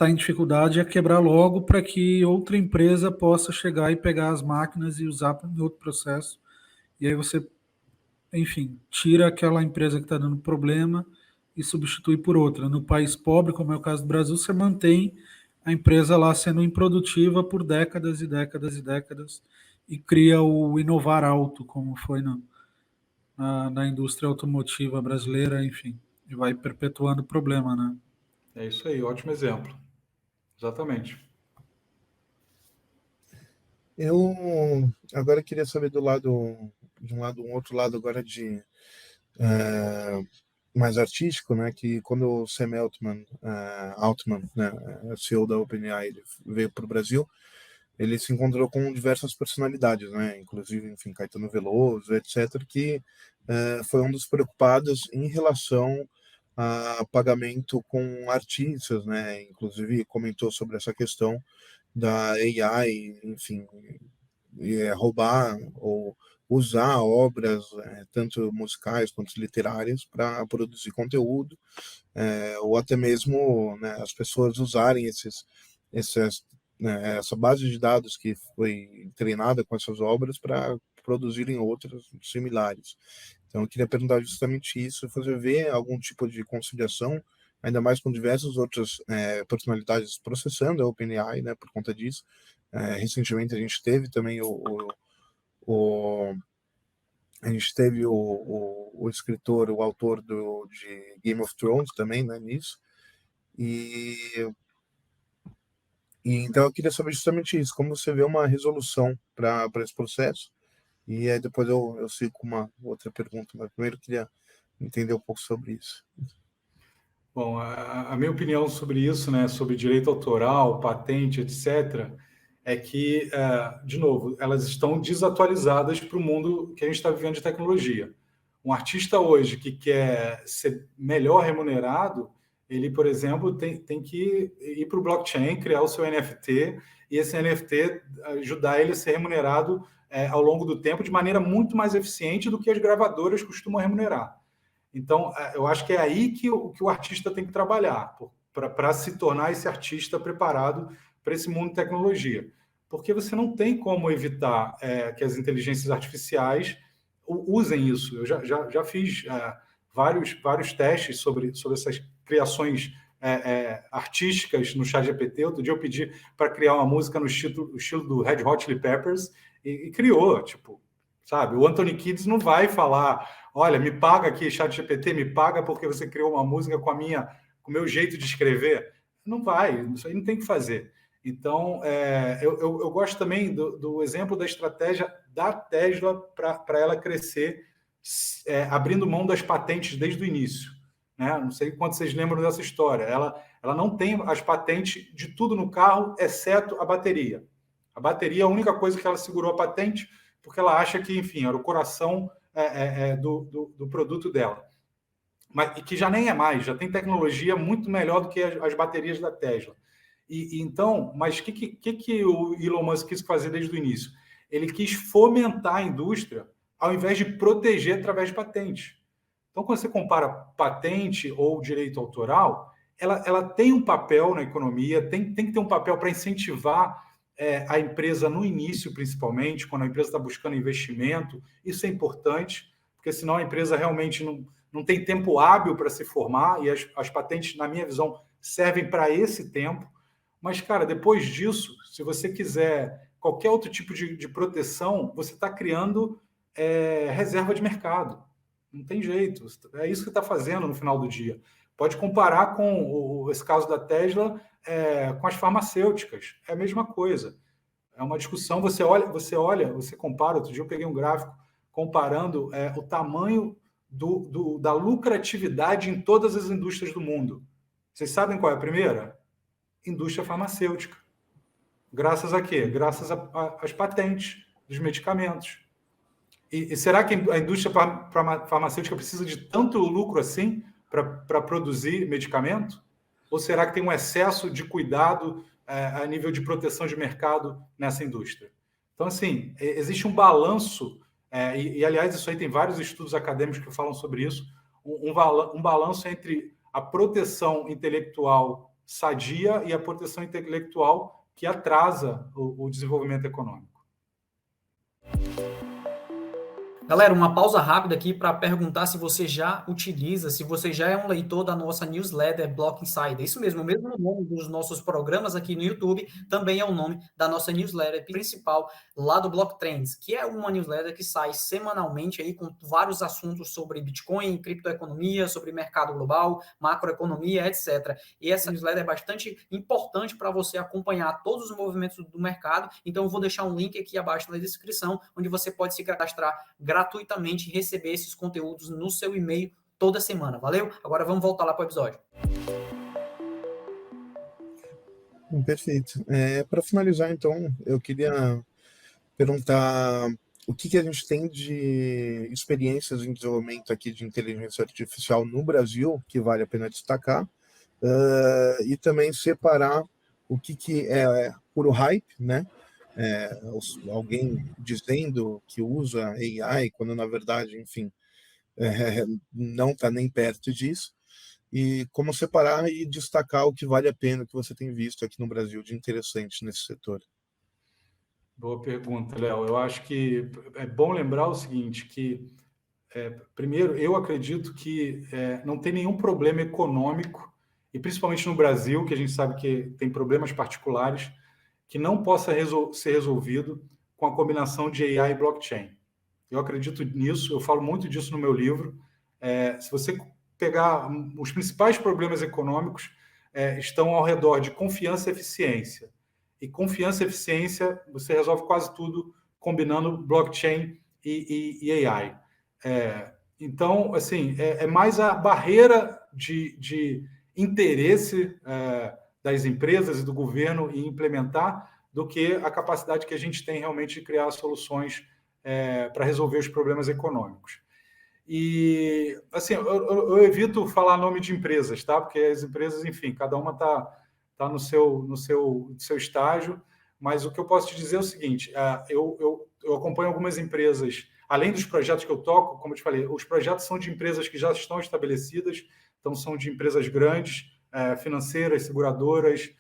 em dificuldade a quebrar logo para que outra empresa possa chegar e pegar as máquinas e usar em outro processo. E aí você, enfim, tira aquela empresa que está dando problema e substitui por outra. No país pobre, como é o caso do Brasil, você mantém a empresa lá sendo improdutiva por décadas e décadas e décadas e cria o inovar alto, como foi na indústria automotiva brasileira, enfim, e vai perpetuando o problema, né? É isso aí, ótimo exemplo. Exatamente. Eu agora queria saber de um outro lado agora mais artístico, né? Que quando o Sam Altman, né, CEO da OpenAI, ele veio para o Brasil, ele se encontrou com diversas personalidades, né? Inclusive, enfim, Caetano Veloso, etc., que foi um dos preocupados em relação a pagamento com artistas, né? Inclusive comentou sobre essa questão da AI, enfim, roubar ou usar obras, tanto musicais quanto literárias, para produzir conteúdo, ou até mesmo, né, as pessoas usarem essa base de dados que foi treinada com essas obras para produzirem outras similares. Então, eu queria perguntar justamente isso, fazer ver algum tipo de conciliação, ainda mais com diversas outras personalidades processando a OpenAI, né, por conta disso. Recentemente a gente teve também a gente teve o escritor, o autor de Game of Thrones também, né, nisso. E então eu queria saber justamente isso, como você vê uma resolução para esse processo. E aí depois eu sigo com uma outra pergunta, mas primeiro eu queria entender um pouco sobre isso. Bom, a minha opinião sobre isso, né, sobre direito autoral, patente, etc., é que, de novo, elas estão desatualizadas para o mundo que a gente está vivendo de tecnologia. Um artista hoje que quer ser melhor remunerado, ele, por exemplo, tem que ir para o blockchain, criar o seu NFT, e esse NFT ajudar ele a ser remunerado ao longo do tempo de maneira muito mais eficiente do que as gravadoras costumam remunerar. Então, eu acho que é aí que o artista tem que trabalhar, para se tornar esse artista preparado para esse mundo de tecnologia. Porque você não tem como evitar que as inteligências artificiais usem isso. Eu já fiz vários testes sobre essas criações artísticas no ChatGPT. Outro dia eu pedi para criar uma música no estilo do Red Hot Chili Peppers e criou, tipo, sabe? O Anthony Kiedis não vai falar, olha, me paga aqui, ChatGPT, me paga porque você criou uma música com o meu jeito de escrever. Não vai, isso aí não tem que fazer. Então, eu gosto também do exemplo da estratégia da Tesla para ela crescer, abrindo mão das patentes desde o início. Né? Não sei quanto vocês lembram dessa história. Ela não tem as patentes de tudo no carro, exceto a bateria. A bateria é a única coisa que ela segurou a patente, porque ela acha que, enfim, era o coração do produto dela. Mas que já nem é mais, já tem tecnologia muito melhor do que as baterias da Tesla. Então, mas o que o Elon Musk quis fazer desde o início? Ele quis fomentar a indústria ao invés de proteger através de patente. Então, quando você compara patente ou direito autoral, ela tem um papel na economia, tem que ter um papel para incentivar a empresa no início, principalmente, quando a empresa está buscando investimento. Isso é importante, porque senão a empresa realmente não tem tempo hábil para se formar, e as patentes, na minha visão, servem para esse tempo. Mas, cara, depois disso, se você quiser qualquer outro tipo de proteção, você está criando reserva de mercado. Não tem jeito. É isso que está fazendo no final do dia. Pode comparar com esse caso da Tesla com as farmacêuticas. É a mesma coisa. É uma discussão. Você compara. Outro dia eu peguei um gráfico comparando o tamanho da lucratividade em todas as indústrias do mundo. Vocês sabem qual é a primeira? Indústria farmacêutica. Graças a quê? Graças às patentes dos medicamentos. E será que a indústria farmacêutica precisa de tanto lucro assim para produzir medicamento? Ou será que tem um excesso de cuidado a nível de proteção de mercado nessa indústria? Então, assim, existe um balanço, aliás, isso aí tem vários estudos acadêmicos que falam sobre isso, um balanço entre a proteção intelectual sadia e a proteção intelectual que atrasa o desenvolvimento econômico. Galera, uma pausa rápida aqui para perguntar se você já utiliza, se você já é um leitor da nossa newsletter Block Insider. Isso mesmo, o mesmo nome dos nossos programas aqui no YouTube também é o nome da nossa newsletter principal lá do Block Trends, que é uma newsletter que sai semanalmente aí com vários assuntos sobre Bitcoin, criptoeconomia, sobre mercado global, macroeconomia, etc. E essa newsletter é bastante importante para você acompanhar todos os movimentos do mercado. Então eu vou deixar um link aqui abaixo na descrição, onde você pode se cadastrar gratuitamente e receber esses conteúdos no seu e-mail toda semana. Valeu? Agora vamos voltar lá para o episódio. Perfeito. Para finalizar, então, eu queria perguntar o que a gente tem de experiências em desenvolvimento aqui de inteligência artificial no Brasil, que vale a pena destacar, e também separar o que é puro hype, né? Alguém dizendo que usa AI, quando na verdade, enfim, não está nem perto disso, e como separar e destacar o que vale a pena que você tem visto aqui no Brasil de interessante nesse setor. Boa pergunta, Léo. Eu acho que é bom lembrar o seguinte, que primeiro, eu acredito que não tem nenhum problema econômico, e principalmente no Brasil, que a gente sabe que tem problemas particulares, que não possa ser resolvido com a combinação de AI e blockchain. Eu acredito nisso, eu falo muito disso no meu livro. Se você pegar os principais problemas econômicos, estão ao redor de confiança e eficiência. E confiança e eficiência, você resolve quase tudo combinando blockchain e AI. Então, assim, é mais a barreira de interesse das empresas e do governo em implementar do que a capacidade que a gente tem realmente de criar soluções para resolver os problemas econômicos. E, assim, eu evito falar nome de empresas, tá? Porque as empresas, enfim, cada uma tá no seu estágio, mas o que eu posso te dizer é o seguinte, eu acompanho algumas empresas, além dos projetos que eu toco, como eu te falei, os projetos são de empresas que já estão estabelecidas, então são de empresas grandes, financeiras, seguradoras,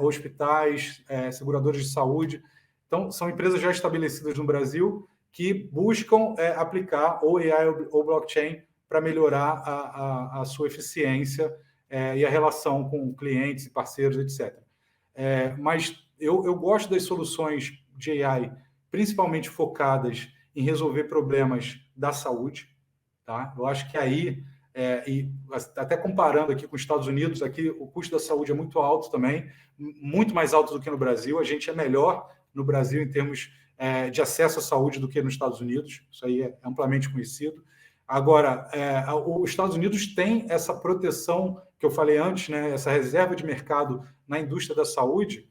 hospitais, seguradoras de saúde. Então, são empresas já estabelecidas no Brasil que buscam aplicar ou AI ou blockchain para melhorar a sua eficiência e a relação com clientes e parceiros, etc. Mas eu gosto das soluções de AI, principalmente focadas em resolver problemas da saúde. Tá? Eu acho que aí, e até comparando aqui com os Estados Unidos, aqui o custo da saúde é muito alto também, muito mais alto do que no Brasil. A gente é melhor no Brasil em termos de acesso à saúde do que nos Estados Unidos. Isso aí é amplamente conhecido. Agora, os Estados Unidos têm essa proteção que eu falei antes, né, essa reserva de mercado na indústria da saúde,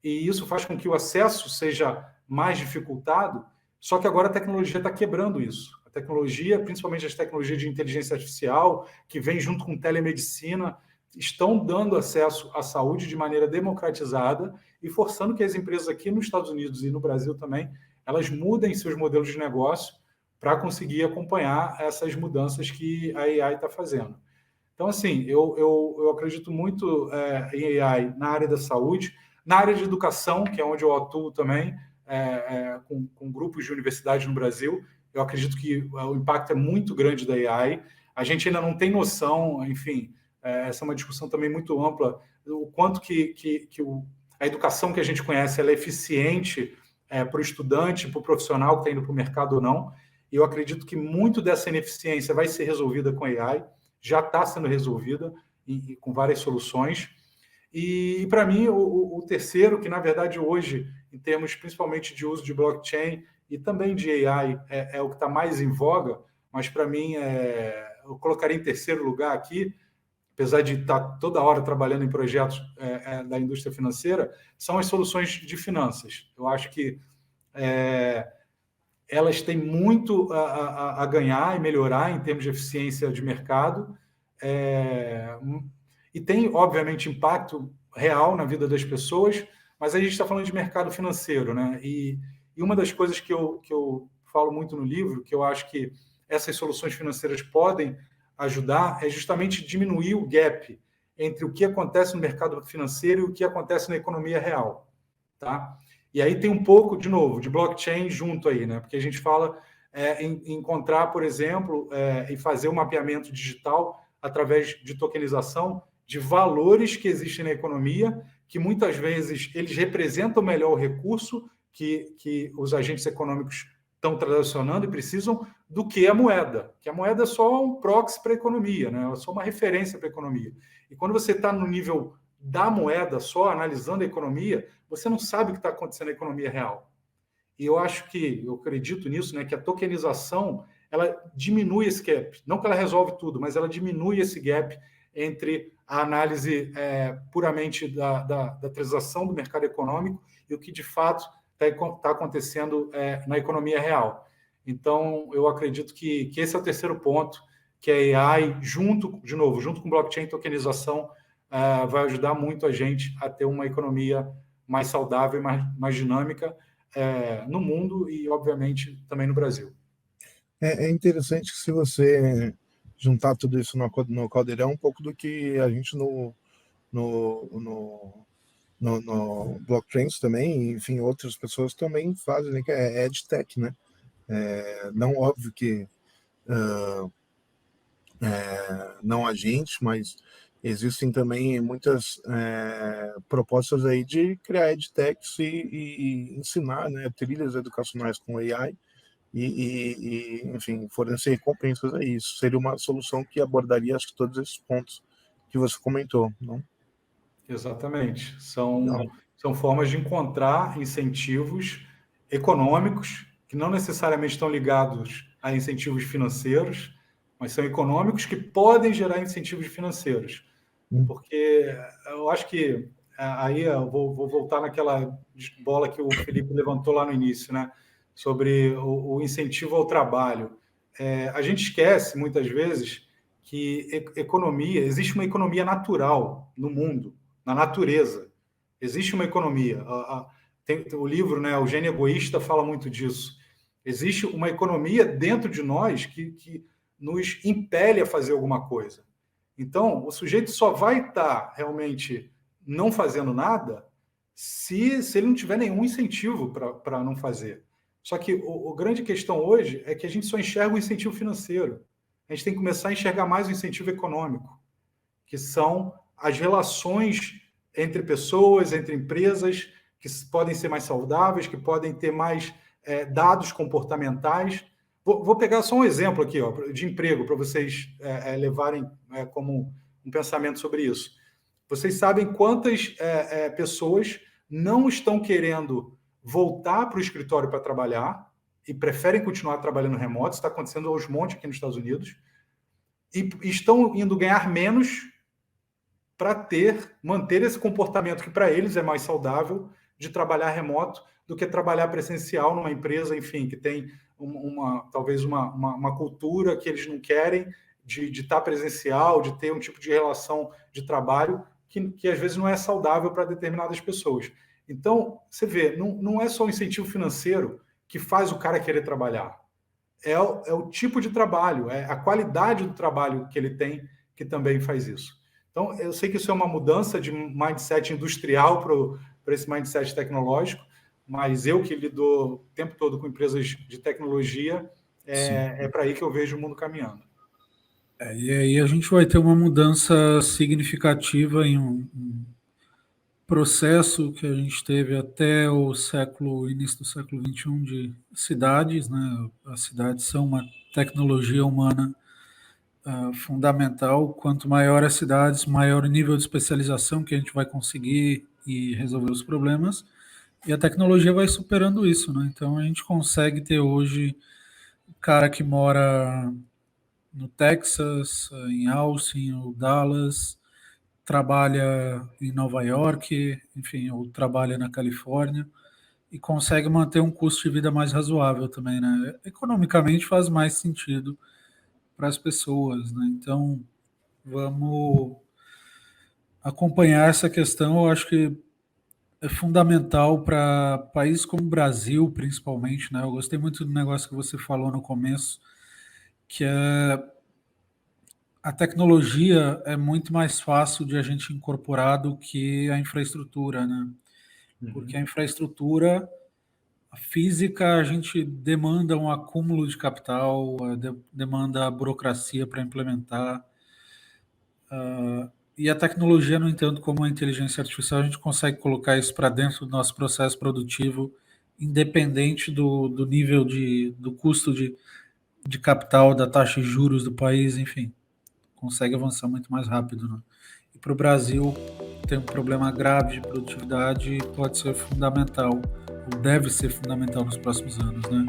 e isso faz com que o acesso seja mais dificultado, só que agora a tecnologia está quebrando isso. A tecnologia, principalmente as tecnologias de inteligência artificial, que vem junto com telemedicina, estão dando acesso à saúde de maneira democratizada e forçando que as empresas aqui nos Estados Unidos e no Brasil também, elas mudem seus modelos de negócio para conseguir acompanhar essas mudanças que a AI está fazendo. Então, assim, eu acredito muito em AI na área da saúde, na área de educação, que é onde eu atuo também, com grupos de universidades no Brasil. Eu acredito que o impacto é muito grande da AI. A gente ainda não tem noção, enfim, essa é uma discussão também muito ampla, o quanto que a educação que a gente conhece ela é eficiente para o estudante, para o profissional que está indo para o mercado ou não. E eu acredito que muito dessa ineficiência vai ser resolvida com AI, já está sendo resolvida com várias soluções. E para mim, o terceiro, que na verdade hoje, em termos principalmente de uso de blockchain e também de AI, é o que está mais em voga, mas para mim, eu colocaria em terceiro lugar aqui, apesar de estar toda hora trabalhando em projetos da indústria financeira, são as soluções de finanças. Eu acho que elas têm muito a ganhar e melhorar em termos de eficiência de mercado, e tem, obviamente, impacto real na vida das pessoas, mas a gente está falando de mercado financeiro, né? E uma das coisas que eu falo muito no livro, que eu acho que essas soluções financeiras podem ajudar, é justamente diminuir o gap entre o que acontece no mercado financeiro e o que acontece na economia real, tá? E aí tem um pouco, de novo, de blockchain junto aí, né? Porque a gente fala em encontrar, por exemplo, e fazer um mapeamento digital através de tokenização de valores que existem na economia, que muitas vezes eles representam melhor o recurso que os agentes econômicos estão transacionando e precisam do que a moeda. Que a moeda é só um proxy para a economia, né? É só uma referência para a economia. E quando você está no nível da moeda só, analisando a economia, você não sabe o que está acontecendo na economia real. E eu acredito nisso, né, que a tokenização ela diminui esse gap. Não que ela resolve tudo, mas ela diminui esse gap entre a análise puramente da transação do mercado econômico e o que de fato está acontecendo na economia real. Então, eu acredito que esse é o terceiro ponto, que a AI, junto com blockchain e tokenização, vai ajudar muito a gente a ter uma economia mais saudável e mais dinâmica no mundo e, obviamente, também no Brasil. É interessante que se você juntar tudo isso no caldeirão, um pouco do que a gente no blockchains também, enfim, outras pessoas também fazem, né, que é EdTech, né? Não óbvio que não a gente, mas existem também muitas propostas aí de criar EdTechs e ensinar, né, trilhas educacionais com AI e enfim, fornecer recompensas a isso. Seria uma solução que abordaria, acho que, todos esses pontos que você comentou, não? Exatamente. São formas de encontrar incentivos econômicos que não necessariamente estão ligados a incentivos financeiros, mas são econômicos que podem gerar incentivos financeiros. Porque eu acho que aí eu vou voltar naquela bola que o Felipe levantou lá no início, né? Sobre o incentivo ao trabalho. A gente esquece, muitas vezes, que existe uma economia natural no mundo, na natureza. Existe uma economia. Tem o livro, né, O Gênio Egoísta, fala muito disso. Existe uma economia dentro de nós que nos impele a fazer alguma coisa. Então, o sujeito só vai estar realmente não fazendo nada se ele não tiver nenhum incentivo para não fazer. Só que a grande questão hoje é que a gente só enxerga o incentivo financeiro. A gente tem que começar a enxergar mais o incentivo econômico, que são as relações entre pessoas, entre empresas, que podem ser mais saudáveis, que podem ter mais dados comportamentais. Vou pegar só um exemplo aqui, ó, de emprego, para vocês levarem como um pensamento sobre isso. Vocês sabem quantas pessoas não estão querendo voltar para o escritório para trabalhar e preferem continuar trabalhando remoto? Isso está acontecendo aos montes aqui nos Estados Unidos. E estão indo ganhar menos para manter esse comportamento que para eles é mais saudável de trabalhar remoto do que trabalhar presencial numa empresa, enfim, que tem talvez uma cultura que eles não querem de estar presencial, de ter um tipo de relação de trabalho que às vezes não é saudável para determinadas pessoas. Então, você vê, não é só o incentivo financeiro que faz o cara querer trabalhar. É o tipo de trabalho, é a qualidade do trabalho que ele tem que também faz isso. Então, eu sei que isso é uma mudança de mindset industrial para esse mindset tecnológico, mas eu que lido o tempo todo com empresas de tecnologia, é para aí que eu vejo o mundo caminhando. E aí a gente vai ter uma mudança significativa em um processo que a gente teve até o início do século XXI de cidades, né? As cidades são uma tecnologia humana fundamental. Quanto maior as cidades, maior o nível de especialização que a gente vai conseguir e resolver os problemas. E a tecnologia vai superando isso, né? Então a gente consegue ter hoje o cara que mora no Texas, em Austin ou Dallas, trabalha em Nova York, enfim, ou trabalha na Califórnia e consegue manter um custo de vida mais razoável também, né? Economicamente faz mais sentido para as pessoas, né? Então, vamos acompanhar essa questão. Eu acho que é fundamental para países como o Brasil, principalmente, né? Eu gostei muito do negócio que você falou no começo, que a tecnologia é muito mais fácil de a gente incorporar do que a infraestrutura, né? Porque a infraestrutura, a física, a gente demanda um acúmulo de capital, demanda burocracia para implementar. E a tecnologia, no entanto, como a inteligência artificial, a gente consegue colocar isso para dentro do nosso processo produtivo, independente do nível do custo de capital, da taxa de juros do país, enfim. Consegue avançar muito mais rápido, né? E para o Brasil tem um problema grave de produtividade e pode ser fundamental, ou deve ser fundamental nos próximos anos, né?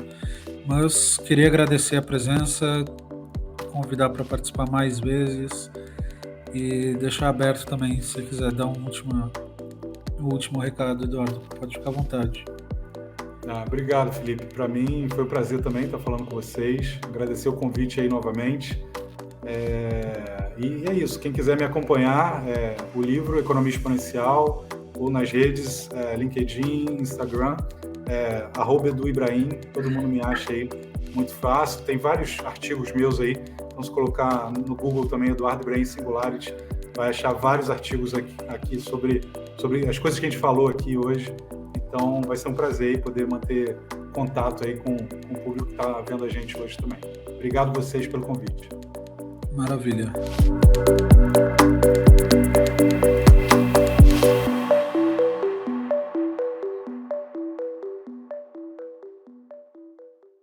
Mas queria agradecer a presença, convidar para participar mais vezes e deixar aberto também, se quiser dar um último recado, Eduardo, pode ficar à vontade. Obrigado, Felipe. Para mim foi um prazer também estar falando com vocês, agradecer o convite aí novamente. E é isso, quem quiser me acompanhar, o livro Economia Exponencial, ou nas redes, LinkedIn, Instagram, @EduIbrahim, todo mundo me acha aí, muito fácil. Tem vários artigos meus aí, então se colocar no Google também, Eduardo Ibrahim Singularity, vai achar vários artigos aqui sobre as coisas que a gente falou aqui hoje. Então vai ser um prazer aí poder manter contato aí com o público que está vendo a gente hoje também. Obrigado a vocês pelo convite. Maravilha.